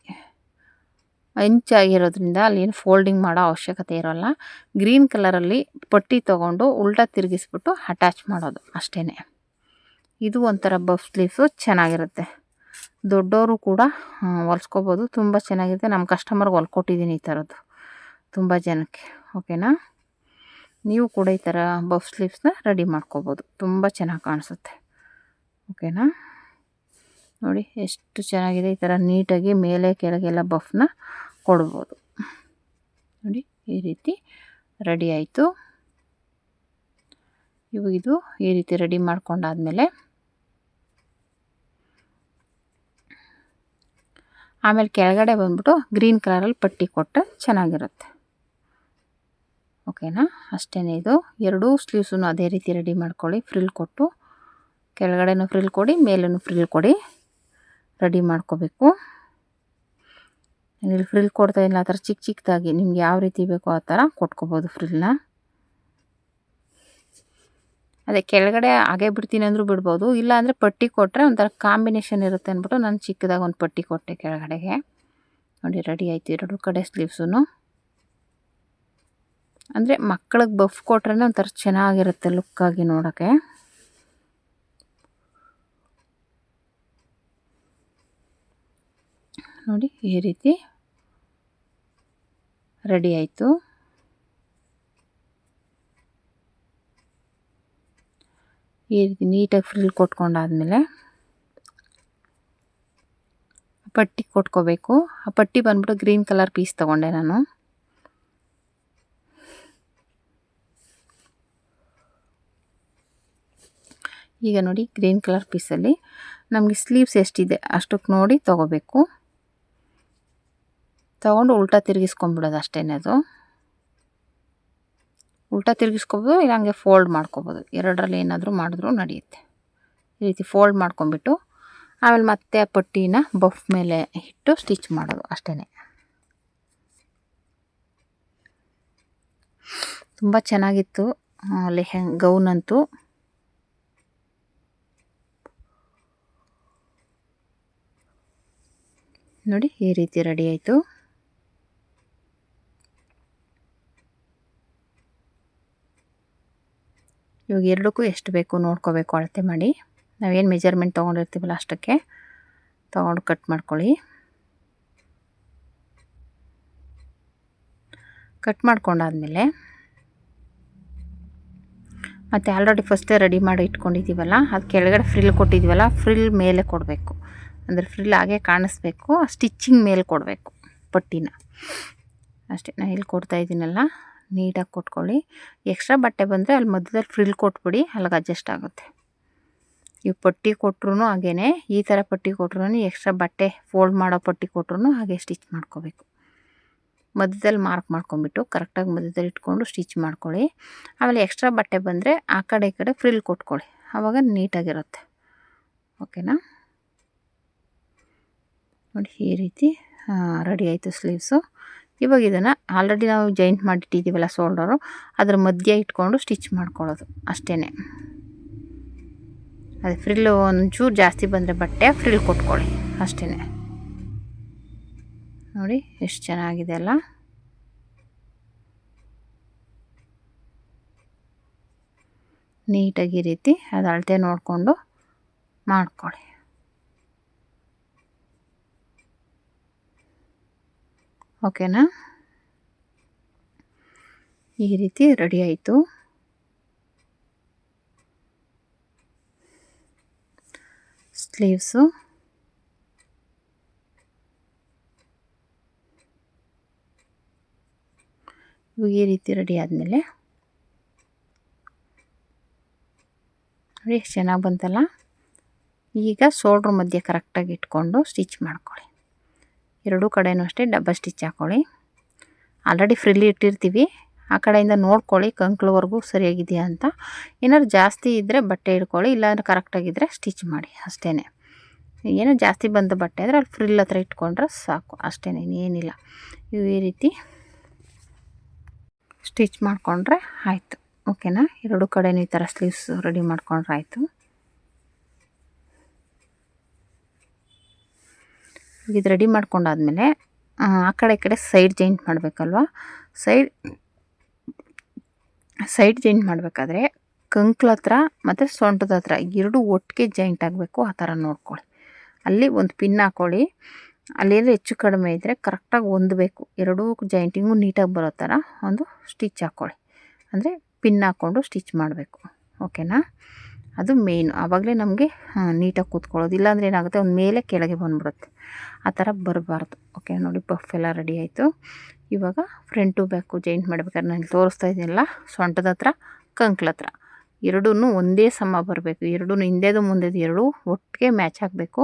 ಅಂಚಾಗಿರೋದ್ರಿಂದ ಅಲ್ಲೇನು ಫೋಲ್ಡಿಂಗ್ ಮಾಡೋ ಅವಶ್ಯಕತೆ ಇರೋಲ್ಲ. ಗ್ರೀನ್ ಕಲರಲ್ಲಿ ಪಟ್ಟಿ ತೊಗೊಂಡು ಉಲ್ಟಾ ತಿರುಗಿಸ್ಬಿಟ್ಟು ಅಟ್ಯಾಚ್ ಮಾಡೋದು ಅಷ್ಟೇ. ಇದು ಒಂಥರ ಬಫ್ ಸ್ಲೀವ್ಸು, ಚೆನ್ನಾಗಿರುತ್ತೆ. ದೊಡ್ಡವರು ಕೂಡ ಹೊಲ್ಸ್ಕೊಬೋದು, ತುಂಬ ಚೆನ್ನಾಗಿರುತ್ತೆ. ನಮ್ಮ ಕಸ್ಟಮರ್ಗೆ ಹೊಲ್ಕೊಟ್ಟಿದ್ದೀನಿ ಈ ಥರದ್ದು ತುಂಬ ಜನಕ್ಕೆ. ಓಕೆನಾ. ನೀವು ಕೂಡ ಈ ಥರ ಬಫ್ ಸ್ಲೀವ್ಸ್ನ ರೆಡಿ ಮಾಡ್ಕೋಬೋದು, ತುಂಬ ಚೆನ್ನಾಗಿ ಕಾಣಿಸುತ್ತೆ. ಓಕೆನಾ. ನೋಡಿ ಎಷ್ಟು ಚೆನ್ನಾಗಿದೆ. ಈ ಥರ ನೀಟಾಗಿ ಮೇಲೆ ಕೆಳಗೆಲ್ಲ ಬಫ್ನ ಕೊಡ್ಬೋದು. ನೋಡಿ ಈ ರೀತಿ ರೆಡಿ ಆಯಿತು. ಇವಾಗ ಇದು ಈ ರೀತಿ ರೆಡಿ ಮಾಡ್ಕೊಂಡಾದ್ಮೇಲೆ ಆಮೇಲೆ ಕೆಳಗಡೆ ಬಂದ್ಬಿಟ್ಟು ಗ್ರೀನ್ ಕಲರಲ್ಲಿ ಪಟ್ಟಿ ಕೊಟ್ಟರೆ ಚೆನ್ನಾಗಿರುತ್ತೆ. ಓಕೆನಾ, ಅಷ್ಟೇ. ಇದು ಎರಡೂ ಸ್ಲೀವ್ಸನ್ನು ಅದೇ ರೀತಿ ರೆಡಿ ಮಾಡ್ಕೊಳ್ಳಿ. ಫ್ರಿಲ್ ಕೊಟ್ಟು ಕೆಳಗಡೆನೂ ಫ್ರಿಲ್ ಕೊಡಿ, ಮೇಲೂ ಫ್ರಿಲ್ ಕೊಡಿ, ರೆಡಿ ಮಾಡ್ಕೋಬೇಕು. ಇಲ್ಲಿ ಫ್ರಿಲ್ ಕೊಡ್ತಾ ಇಲ್ಲ, ಆ ಥರ ಚಿಕ್ಕ ಚಿಕ್ಕದಾಗಿ ನಿಮ್ಗೆ ಯಾವ ರೀತಿ ಬೇಕೋ ಆ ಥರ ಕೊಟ್ಕೋಬೋದು ಫ್ರಿಲ್ನ. ಅದೇ ಕೆಳಗಡೆ ಹಾಗೆ ಬಿಡ್ತೀನಿ ಅಂದರೂ ಬಿಡ್ಬೋದು, ಇಲ್ಲ ಅಂದರೆ ಪಟ್ಟಿ ಕೊಟ್ಟರೆ ಒಂಥರ ಕಾಂಬಿನೇಷನ್ ಇರುತ್ತೆ ಅಂದ್ಬಿಟ್ಟು ನಾನು ಚಿಕ್ಕದಾಗಿ ಒಂದು ಪಟ್ಟಿ ಕೊಟ್ಟೆ ಕೆಳಗಡೆಗೆ. ನೋಡಿ ರೆಡಿ ಆಯಿತು ಎರಡೂ ಕಡೆ ಸ್ಲೀವ್ಸೂ. ಅಂದರೆ ಮಕ್ಕಳಿಗೆ ಬಫ್ ಕೊಟ್ರೆ ಒಂಥರ ಚೆನ್ನಾಗಿರುತ್ತೆ ಲುಕ್ಕಾಗಿ ನೋಡೋಕ್ಕೆ. ನೋಡಿ ಈ ರೀತಿ ರೆಡಿ ಆಯಿತು. ಈ ರೀತಿ ನೀಟಾಗಿ ಫ್ರಿಲ್ ಕೊಟ್ಕೊಂಡಾದ್ಮೇಲೆ ಪಟ್ಟಿ ಕೊಟ್ಕೋಬೇಕು. ಆ ಪಟ್ಟಿ ಬಂದ್ಬಿಟ್ಟು ಗ್ರೀನ್ ಕಲರ್ ಪೀಸ್ ತೊಗೊಂಡೆ ನಾನು. ಈಗ ನೋಡಿ ಗ್ರೀನ್ ಕಲರ್ ಪೀಸಲ್ಲಿ ನಮಗೆ ಸ್ಲೀವ್ಸ್ ಎಷ್ಟಿದೆ ಅಷ್ಟಕ್ಕೆ ನೋಡಿ ತೊಗೋಬೇಕು. ತೊಗೊಂಡು ಉಲ್ಟಾ ತಿರುಗಿಸ್ಕೊಂಬಿಡೋದು ಅಷ್ಟೇ. ಅದು ಉಲ್ಟಾ ತಿರುಗಿಸ್ಕೊಬೋದು, ಇಲ್ಲ ಹಂಗೆ ಫೋಲ್ಡ್ ಮಾಡ್ಕೊಬೋದು. ಎರಡರಲ್ಲಿ ಏನಾದರೂ ಮಾಡಿದ್ರೂ ನಡೆಯುತ್ತೆ. ಈ ರೀತಿ ಫೋಲ್ಡ್ ಮಾಡ್ಕೊಂಬಿಟ್ಟು ಆಮೇಲೆ ಮತ್ತೆ ಆ ಪಟ್ಟಿನ ಬಫ್ ಮೇಲೆ ಇಟ್ಟು ಸ್ಟಿಚ್ ಮಾಡೋದು ಅಷ್ಟೇ. ತುಂಬ ಚೆನ್ನಾಗಿತ್ತು ಗೌನ್ ಅಂತೂ. ನೋಡಿ ಈ ರೀತಿ ರೆಡಿ ಆಯಿತು. ಇವಾಗ ಎರಡಕ್ಕೂ ಎಷ್ಟು ಬೇಕು ನೋಡ್ಕೋಬೇಕು, ಅಳತೆ ಮಾಡಿ. ನಾವೇನು ಮೆಜರ್ಮೆಂಟ್ ತೊಗೊಂಡಿರ್ತೀವಲ್ಲ ಅಷ್ಟಕ್ಕೆ ತೊಗೊಂಡು ಕಟ್ ಮಾಡ್ಕೊಳ್ಳಿ. ಕಟ್ ಮಾಡ್ಕೊಂಡಾದ್ಮೇಲೆ ಮತ್ತು ಆಲ್ರೆಡಿ ಫಸ್ಟೇ ರೆಡಿ ಮಾಡಿ ಇಟ್ಕೊಂಡಿದ್ದೀವಲ್ಲ, ಅದು ಕೆಳಗಡೆ ಫ್ರಿಲ್ ಕೊಟ್ಟಿದ್ದೀವಲ್ಲ, ಫ್ರಿಲ್ ಮೇಲೆ ಕೊಡಬೇಕು. ಅಂದರೆ ಫ್ರಿಲ್ ಹಾಗೆ ಕಾಣಿಸ್ಬೇಕು, ಸ್ಟಿಚ್ಚಿಂಗ್ ಮೇಲೆ ಕೊಡಬೇಕು ಪಟ್ಟಿನ ಅಷ್ಟೇ. ನಾನು ಇಲ್ಲಿ ಕೊಡ್ತಾಯಿದ್ದೀನಲ್ಲ, ನೀಟಾಗಿ ಕೊಟ್ಕೊಳ್ಳಿ. ಎಕ್ಸ್ಟ್ರಾ ಬಟ್ಟೆ ಬಂದರೆ ಅಲ್ಲಿ ಮಧ್ಯದಲ್ಲಿ ಫ್ರಿಲ್ ಕೊಟ್ಬಿಡಿ, ಅಲ್ಲಿಗೆ ಅಡ್ಜಸ್ಟ್ ಆಗುತ್ತೆ. ಈ ಪಟ್ಟಿ ಕೊಟ್ರೂ ಹಾಗೇ, ಈ ಥರ ಪಟ್ಟಿ ಕೊಟ್ರೂ, ಎಕ್ಸ್ಟ್ರಾ ಬಟ್ಟೆ ಫೋಲ್ಡ್ ಮಾಡೋ ಪಟ್ಟಿ ಕೊಟ್ರೂ ಹಾಗೆ ಸ್ಟಿಚ್ ಮಾಡ್ಕೋಬೇಕು. ಮಧ್ಯದಲ್ಲಿ ಮಾರ್ಕ್ ಮಾಡ್ಕೊಂಬಿಟ್ಟು ಕರೆಕ್ಟಾಗಿ ಮಧ್ಯದಲ್ಲಿ ಇಟ್ಕೊಂಡು ಸ್ಟಿಚ್ ಮಾಡ್ಕೊಳ್ಳಿ. ಆಮೇಲೆ ಎಕ್ಸ್ಟ್ರಾ ಬಟ್ಟೆ ಬಂದರೆ ಆ ಕಡೆ ಈ ಕಡೆ ಫ್ರಿಲ್ ಕೊಟ್ಕೊಳ್ಳಿ, ಆವಾಗ ನೀಟಾಗಿರುತ್ತೆ. ಓಕೆನಾ, ನೋಡಿ ಈ ರೀತಿ ರೆಡಿ ಆಯಿತು ಸ್ಲೀವ್ಸು. ಇವಾಗ ಇದನ್ನು ಆಲ್ರೆಡಿ ನಾವು ಜಾಯಿಂಟ್ ಮಾಡಿಟ್ಟಿದ್ದೀವಲ್ಲ ಶೋಲ್ಡರು, ಅದರ ಮಧ್ಯೆ ಇಟ್ಕೊಂಡು ಸ್ಟಿಚ್ ಮಾಡ್ಕೊಳ್ಳೋದು ಅಷ್ಟೇ. ಅದೇ ಫ್ರಿಲ್ಲು ಒಂಚೂರು ಜಾಸ್ತಿ ಬಂದರೆ ಬಟ್ಟೆ ಫ್ರಿಲ್ ಕೊಟ್ಕೊಳ್ಳಿ ಅಷ್ಟೇ. ನೋಡಿ ಎಷ್ಟು ಚೆನ್ನಾಗಿದೆ ಅಲ್ಲ. ನೀಟಾಗಿ ಈ ರೀತಿ ಅದು ಅಳತೆ ನೋಡಿಕೊಂಡು ಮಾಡ್ಕೊಳ್ಳಿ. ಓಕೆನಾ, ಈ ರೀತಿ ರೆಡಿ ಆಯಿತು. ಸ್ಲೀವ್ಸು ಈ ರೀತಿ ರೆಡಿ ಆದಮೇಲೆ ನೋಡಿ ಎಷ್ಟು ಚೆನ್ನಾಗಿ ಬಂತಲ್ಲ. ಈಗ ಶೋಲ್ಡ್ರ್ ಮಧ್ಯೆ ಕರೆಕ್ಟಾಗಿ ಇಟ್ಕೊಂಡು ಸ್ಟಿಚ್ ಮಾಡ್ಕೊಳ್ಳಿ. ಎರಡೂ ಕಡೆಯೂ ಅಷ್ಟೇ ಡಬಲ್ ಸ್ಟಿಚ್ ಹಾಕ್ಕೊಳ್ಳಿ. ಆಲ್ರೆಡಿ ಫ್ರಿಲ್ಲಿ ಇಟ್ಟಿರ್ತೀವಿ, ಆ ಕಡೆಯಿಂದ ನೋಡ್ಕೊಳ್ಳಿ ಕಂಕ್ಳವರೆಗೂ ಸರಿಯಾಗಿದೆಯಾ ಅಂತ. ಏನಾದ್ರು ಜಾಸ್ತಿ ಇದ್ದರೆ ಬಟ್ಟೆ ಇಟ್ಕೊಳ್ಳಿ, ಇಲ್ಲಾಂದರೆ ಕರೆಕ್ಟಾಗಿದ್ದರೆ ಸ್ಟಿಚ್ ಮಾಡಿ ಅಷ್ಟೇ. ಏನೋ ಜಾಸ್ತಿ ಬಂದ ಬಟ್ಟೆ ಅಂದರೆ ಅಲ್ಲಿ ಫ್ರಿಲ್ ಹತ್ರ ಇಟ್ಕೊಂಡ್ರೆ ಸಾಕು ಅಷ್ಟೇ, ಏನಿಲ್ಲ. ಈ ರೀತಿ ಸ್ಟಿಚ್ ಮಾಡಿಕೊಂಡ್ರೆ ಆಯಿತು. ಓಕೆನಾ, ಎರಡೂ ಕಡೆಯೂ ಈ ಥರ ಸ್ಲೀವ್ಸ್ ರೆಡಿ ಮಾಡ್ಕೊಂಡ್ರೆ ಆಯಿತು. ಇದು ರೆಡಿ ಮಾಡ್ಕೊಂಡಾದ್ಮೇಲೆ ಆ ಕಡೆ ಈ ಕಡೆ ಸೈಡ್ ಜಾಯಿಂಟ್ ಮಾಡಬೇಕಲ್ವ. ಸೈಡ್ ಜಾಯಿಂಟ್ ಮಾಡಬೇಕಾದ್ರೆ ಕಂಕ್ಳ ಹತ್ರ ಮತ್ತು ಸೊಂಟದ ಹತ್ರ ಎರಡೂ ಒಟ್ಟಿಗೆ ಜಾಯಿಂಟ್ ಆಗಬೇಕು, ಆ ಥರ ನೋಡ್ಕೊಳ್ಳಿ. ಅಲ್ಲಿ ಒಂದು ಪಿನ್ ಹಾಕ್ಕೊಳ್ಳಿ. ಅಲ್ಲೇನು ಹೆಚ್ಚು ಕಡಿಮೆ ಇದ್ದರೆ ಕರೆಕ್ಟಾಗಿ ಹೊಂದಬೇಕು, ಎರಡೂ ಜಾಯಿಂಟಿಂಗು ನೀಟಾಗಿ ಬರೋ ಥರ ಒಂದು ಸ್ಟಿಚ್ ಹಾಕ್ಕೊಳ್ಳಿ. ಅಂದರೆ ಪಿನ್ ಹಾಕ್ಕೊಂಡು ಸ್ಟಿಚ್ ಮಾಡಬೇಕು. ಓಕೆನಾ, ಅದು ಮೇಯ್ನು. ಆವಾಗಲೇ ನಮಗೆ ನೀಟಾಗಿ ಕೂತ್ಕೊಳ್ಳೋದು. ಇಲ್ಲಾಂದರೆ ಏನಾಗುತ್ತೆ, ಒಂದು ಮೇಲೆ ಕೆಳಗೆ ಬಂದುಬಿಡುತ್ತೆ, ಆ ಥರ ಬರಬಾರ್ದು. ಓಕೆ, ನೋಡಿ ಪಫ್ ಎಲ್ಲ ರೆಡಿ ಆಯಿತು. ಇವಾಗ ಫ್ರಂಟು ಬ್ಯಾಕು ಜಾಯಿಂಟ್ ಮಾಡಬೇಕಾದ್ರೆ ನಾನು ತೋರಿಸ್ತಾ ಇದ್ದೀನಲ್ಲ, ಸೊಂಟದ ಹತ್ರ ಕಂಕ್ಳ ಹತ್ರ ಎರಡೂ ಒಂದೇ ಸಮ ಬರಬೇಕು. ಎರಡೂ ಹಿಂದೆದು ಮುಂದೆದು ಎರಡೂ ಒಟ್ಟಿಗೆ ಮ್ಯಾಚ್ ಆಗಬೇಕು.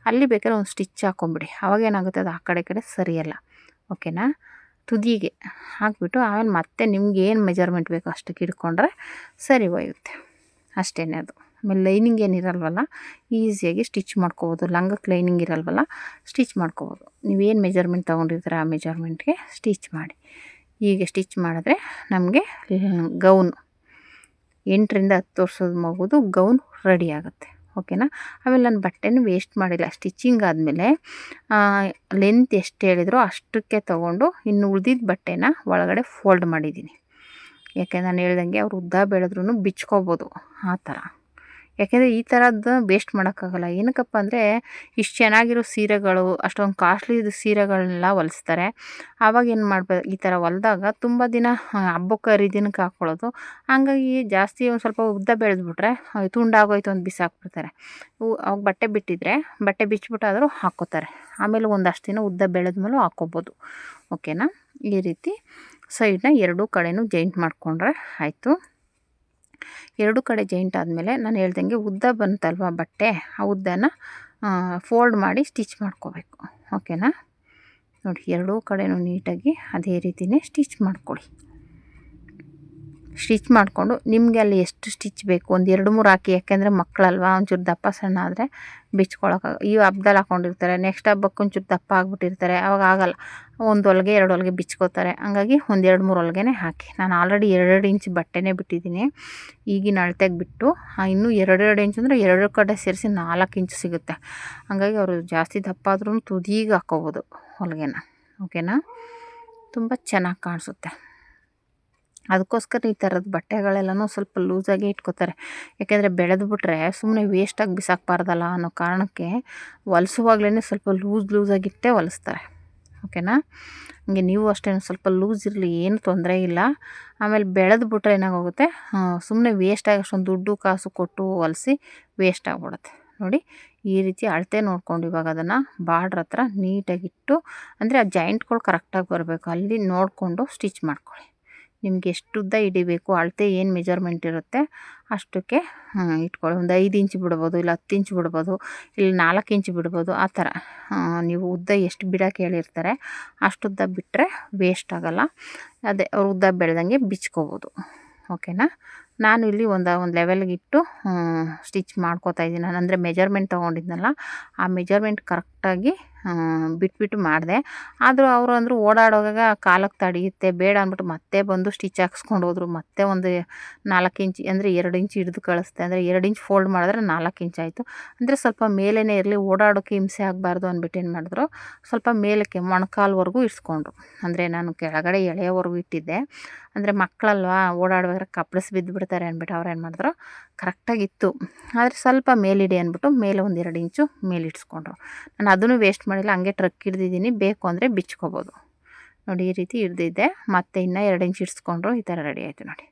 ಅಲ್ಲಿ ಬೇಕಾದ್ರೆ ಒಂದು ಸ್ಟಿಚ್ ಹಾಕೊಂಬಿಡಿ. ಅವಾಗೇನಾಗುತ್ತೆ ಅದು ಆ ಕಡೆ ಈ ಕಡೆ ಸರಿಯಲ್ಲ. ಓಕೆನಾ? ತುದಿಗೆ ಹಾಕಿಬಿಟ್ಟು ಆಮೇಲೆ ಮತ್ತೆ ನಿಮ್ಗೆ ಏನು ಮೆಜರ್ಮೆಂಟ್ ಬೇಕೋ ಅಷ್ಟಕ್ಕೆ ಇಟ್ಕೊಂಡ್ರೆ ಸರಿ ಹೋಗುತ್ತೆ. ಅಷ್ಟೇ ಅದು. ಆಮೇಲೆ ಲೈನಿಂಗ್ ಏನಿರಲ್ವಲ್ಲ, ಈಸಿಯಾಗಿ ಸ್ಟಿಚ್ ಮಾಡ್ಕೋಬೋದು. ಲಂಗಕ್ಕೆ ಲೈನಿಂಗ್ ಇರಲ್ವಲ್ಲ, ಸ್ಟಿಚ್ ಮಾಡ್ಕೋಬೋದು. ನೀವೇನು ಮೆಜರ್ಮೆಂಟ್ ತೊಗೊಂಡಿರ್ತೀರ ಆ ಮೆಜರ್ಮೆಂಟ್ಗೆ ಸ್ಟಿಚ್ ಮಾಡಿ. ಹೀಗೆ ಸ್ಟಿಚ್ ಮಾಡಿದ್ರೆ ನಮಗೆ ಗೌನು 8ರಿಂದ 10 ವರ್ಷದ ಮಗುದು ಗೌನ್ ರೆಡಿ ಆಗುತ್ತೆ. ಓಕೆನಾ? ಆಮೇಲೆ ನಾನು ಬಟ್ಟೆನೂ ವೇಸ್ಟ್ ಮಾಡಿಲ್ಲ. ಸ್ಟಿಚಿಂಗ್ ಆದಮೇಲೆ ಲೆಂತ್ ಎಷ್ಟು ಹೇಳಿದ್ರೋ ಅಷ್ಟಕ್ಕೆ ತೊಗೊಂಡು ಇನ್ನು ಉಳಿದಿದ್ದ ಬಟ್ಟೆನ ಒಳಗಡೆ ಫೋಲ್ಡ್ ಮಾಡಿದ್ದೀನಿ. ಯಾಕೆ ನಾನು ಹೇಳ್ದಂಗೆ ಅವ್ರು ಉದ್ದ ಬೆಳೆದ್ರೂ ಬಿಚ್ಕೋಬೋದು ಆ ಥರ. ಯಾಕೆಂದರೆ ಈ ಥರದ್ದು ವೇಸ್ಟ್ ಮಾಡೋಕ್ಕಾಗಲ್ಲ. ಏನಕ್ಕಪ್ಪ ಅಂದರೆ ಇಷ್ಟು ಚೆನ್ನಾಗಿರೋ ಸೀರೆಗಳು, ಅಷ್ಟೊಂದು ಕಾಸ್ಟ್ಲಿದು ಸೀರೆಗಳನ್ನೆಲ್ಲ ಹೊಲಿಸ್ತಾರೆ. ಆವಾಗ ಏನು ಮಾಡ್ಬೇಕು, ಈ ಥರ ಹೊಲ್ದಾಗ ತುಂಬ ದಿನ ಹಬ್ಬಕ್ಕೆ ಹರಿದಿನಕ್ಕೆ ಹಾಕ್ಕೊಳ್ಳೋದು. ಹಂಗಾಗಿ ಜಾಸ್ತಿ ಒಂದು ಸ್ವಲ್ಪ ಉದ್ದ ಬೆಳೆದ್ಬಿಟ್ರೆ ತುಂಡಾಗೋಯ್ತು ಅಂತ ಬಿಸಾಕ್ಬಿಡ್ತಾರೆ. ಅವಾಗ ಬಟ್ಟೆ ಬಿಟ್ಟಿದ್ರೆ ಬಟ್ಟೆ ಬಿಚ್ಚಿಬಿಟ್ಟಾದರೂ ಹಾಕ್ಕೋತಾರೆ. ಆಮೇಲೆ ಒಂದಷ್ಟು ದಿನ ಉದ್ದ ಬೆಳೆದ್ಮೇಲೂ ಹಾಕ್ಕೋಬೋದು. ಓಕೆನಾ? ಈ ರೀತಿ ಸೈಡನ್ನ ಎರಡೂ ಕಡೆನೂ ಜಾಯಿಂಟ್ ಮಾಡಿಕೊಂಡ್ರೆ ಆಯಿತು. ಎರಡೂ ಕಡೆ ಜಾಯಿಂಟ್ ಆದಮೇಲೆ ನಾನು ಹೇಳ್ದಂಗೆ ಉದ್ದ ಬಂತಲ್ವ ಬಟ್ಟೆ, ಆ ಉದ್ದನ ಫೋಲ್ಡ್ ಮಾಡಿ ಸ್ಟಿಚ್ ಮಾಡ್ಕೋಬೇಕು. ಓಕೆನಾ? ನೋಡಿ, ಎರಡೂ ಕಡೆನೂ ನೀಟಾಗಿ ಅದೇ ರೀತಿಯೇ ಸ್ಟಿಚ್ ಮಾಡ್ಕೊಳ್ಳಿ. ಸ್ಟಿಚ್ ಮಾಡಿಕೊಂಡು ನಿಮಗೆ ಅಲ್ಲಿ ಎಷ್ಟು ಸ್ಟಿಚ್ ಬೇಕು ಒಂದು 2-3 ಹಾಕಿ. ಯಾಕೆಂದರೆ ಮಕ್ಕಳಲ್ವ, ಒಂಚೂರು ದಪ್ಪ ಸಣ್ಣ ಆದರೆ ಬಿಚ್ಕೊಳಕ್ಕೆ ಈ ಹಬ್ದಲ್ಲಿ ಹಾಕ್ಕೊಂಡಿರ್ತಾರೆ, ನೆಕ್ಸ್ಟ್ ಹಬ್ಬಕ್ಕೆ ಒಂಚೂರು ದಪ್ಪ ಆಗಿಬಿಟ್ಟಿರ್ತಾರೆ, ಅವಾಗ ಆಗಲ್ಲ. 1 ಹೊಲಿಗೆ 2 ಹೊಲಿಗೆ ಬಿಚ್ಕೋತಾರೆ. ಹಂಗಾಗಿ ಒಂದು 2-3 ಹೊಲಿಗೆನೇ ಹಾಕಿ. ನಾನು ಆಲ್ರೆಡಿ 2 ಇಂಚ್ ಬಟ್ಟೆನೇ ಬಿಟ್ಟಿದ್ದೀನಿ. ಈಗಿನ ಅಳತೆಗೆ ಬಿಟ್ಟು ಇನ್ನೂ 2 ಇಂಚ್ ಅಂದರೆ 2 ಕಡೆ ಸೇರಿಸಿ 4 ಇಂಚ್ ಸಿಗುತ್ತೆ. ಹಂಗಾಗಿ ಅವರು ಜಾಸ್ತಿ ದಪ್ಪ ಆದ್ರೂ ತುದಿಗೆ ಹಾಕ್ಕೋಬೋದು ಹೊಲಿಗೆನ. ಓಕೆನಾ? ತುಂಬ ಚೆನ್ನಾಗಿ ಕಾಣಿಸುತ್ತೆ. ಅದಕ್ಕೋಸ್ಕರ ಈ ಥರದ ಬಟ್ಟೆಗಳೆಲ್ಲನೂ ಸ್ವಲ್ಪ ಲೂಸಾಗಿ ಇಟ್ಕೋತಾರೆ. ಯಾಕೆಂದರೆ ಬೆಳೆದ್ಬಿಟ್ರೆ ಸುಮ್ಮನೆ ವೇಸ್ಟಾಗಿ ಬಿಸಾಕಬಾರ್ದಲ್ಲ ಅನ್ನೋ ಕಾರಣಕ್ಕೆ ಹೊಲಿಸುವಾಗಲೇ ಸ್ವಲ್ಪ ಲೂಸಾಗಿಟ್ಟೇ ಹೊಲಿಸ್ತಾರೆ. ಓಕೆನಾ? ಹಂಗೆ ನೀವು ಅಷ್ಟೇ ಸ್ವಲ್ಪ ಲೂಸ್ ಇರಲಿ, ಏನು ತೊಂದರೆ ಇಲ್ಲ. ಆಮೇಲೆ ಬೆಳೆದ್ಬಿಟ್ರೆ ಏನಾಗೋಗುತ್ತೆ, ಸುಮ್ಮನೆ ವೇಸ್ಟಾಗಿ ಅಷ್ಟೊಂದು ದುಡ್ಡು ಕಾಸು ಕೊಟ್ಟು ಹೊಲಿಸಿ ವೇಸ್ಟ್ ಆಗಿಬಿಡುತ್ತೆ. ನೋಡಿ, ಈ ರೀತಿ ಅಳತೆ ನೋಡ್ಕೊಂಡು ಇವಾಗ ಅದನ್ನು ಬಾರ್ಡ್ರ್ ಹತ್ರ ನೀಟಾಗಿಟ್ಟು, ಅಂದರೆ ಆ ಜಾಯಿಂಟ್ಗಳು ಕರೆಕ್ಟಾಗಿ ಬರಬೇಕು, ಅಲ್ಲಿ ನೋಡಿಕೊಂಡು ಸ್ಟಿಚ್ ಮಾಡ್ಕೊಳ್ಳಿ. ನಿಮ್ಗೆ ಎಷ್ಟು ಉದ್ದ ಹಿಡಿಬೇಕು, ಅಳತೆ ಏನು ಮೆಜರ್ಮೆಂಟ್ ಇರುತ್ತೆ ಅಷ್ಟಕ್ಕೆ ಇಟ್ಕೊಳ್ಳಿ. ಒಂದು 5 ಇಂಚ್ ಬಿಡ್ಬೋದು, ಇಲ್ಲ 10 ಇಂಚ್ ಬಿಡ್ಬೋದು, ಇಲ್ಲ 4 ಇಂಚ್ ಬಿಡ್ಬೋದು. ಆ ಥರ ನೀವು ಉದ್ದ ಎಷ್ಟು ಬಿಡೋಕೆ ಹೇಳಿರ್ತಾರೆ ಅಷ್ಟು ಉದ್ದ ಬಿಟ್ಟರೆ ವೇಸ್ಟ್ ಆಗೋಲ್ಲ. ಅದೇ ಅವ್ರು ಉದ್ದ ಬೆಳೆದಂಗೆ ಬಿಚ್ಕೋಬೋದು. ಓಕೆನಾ? ನಾನು ಇಲ್ಲಿ ಒಂದು ಲೆವೆಲ್ಗೆ ಇಟ್ಟು ಸ್ಟಿಚ್ ಮಾಡ್ಕೋತಾ ಇದ್ದೀನಿ. ನಾನು ಅಂದರೆ ಮೆಜರ್ಮೆಂಟ್ ತೊಗೊಂಡಿದ್ನಲ್ಲ, ಆ ಮೆಜರ್ಮೆಂಟ್ ಕರೆಕ್ಟಾಗಿ ಬಿಟ್ಬಿಟ್ಟು ಮಾಡಿದೆ. ಆದರೂ ಅವರು ಅಂದರು ಓಡಾಡುವಾಗ ಕಾಲಕ್ಕೆ ತಡೆಯುತ್ತೆ ಬೇಡ ಅಂದ್ಬಿಟ್ಟು ಮತ್ತೆ ಬಂದು ಸ್ಟಿಚ್ ಹಾಕ್ಸ್ಕೊಂಡು ಹೋದ್ರು. ಮತ್ತೆ ಒಂದು 4 ಇಂಚ್ ಅಂದರೆ 2 ಇಂಚ್ ಹಿಡಿದು ಕಳಿಸ್ದೆ. ಅಂದರೆ 2 ಇಂಚ್ ಫೋಲ್ಡ್ ಮಾಡಿದ್ರೆ 4 ಇಂಚ್ ಆಯಿತು. ಅಂದರೆ ಸ್ವಲ್ಪ ಮೇಲೇ ಇರಲಿ, ಓಡಾಡೋಕ್ಕೆ ಹಿಂಸೆ ಆಗಬಾರ್ದು ಅಂದ್ಬಿಟ್ಟು ಏನು ಮಾಡಿದ್ರು, ಸ್ವಲ್ಪ ಮೇಲಕ್ಕೆ ಮೊಣಕಾಲ್ವರೆಗೂ ಇರಿಸ್ಕೊಂಡ್ರು. ಅಂದರೆ ನಾನು ಕೆಳಗಡೆ ಎಳೆಯವರೆಗೂ ಇಟ್ಟಿದ್ದೆ. ಅಂದರೆ ಮಕ್ಕಳಲ್ವಾ, ಓಡಾಡುವಾಗ ಕಪ್ಪಳಿಸಿ ಬಿದ್ದುಬಿಡ್ತಾರೆ ಅಂದ್ಬಿಟ್ಟು ಅವ್ರು ಏನು ಮಾಡಿದ್ರು, ಕರೆಕ್ಟಾಗಿತ್ತು. ಆದರೆ ಸ್ವಲ್ಪ ಮೇಲಿಡಿ ಅಂದ್ಬಿಟ್ಟು ಮೇಲೆ ಒಂದು 2 ಇಂಚು ಮೇಲಿಡ್ಸ್ಕೊಂಡ್ರು. ನಾನು ಅದನ್ನು ವೇಸ್ಟ್ ಮಾಡಿಲ್ಲ, ಹಂಗೆ ಟ್ರಕ್ ಹಿಡ್ದಿದ್ದೀನಿ. ಬೇಕು ಅಂದರೆ ಬಿಚ್ಕೋಬೋದು. ನೋಡಿ, ಈ ರೀತಿ ಹಿಡ್ದಿದ್ದೆ. ಮತ್ತೆ ಇನ್ನೂ 2 ಇಂಚ್ ಇಡ್ಸ್ಕೊಂಡ್ರು. ಈ ಥರ ರೆಡಿ ಆಯಿತು ನೋಡಿ.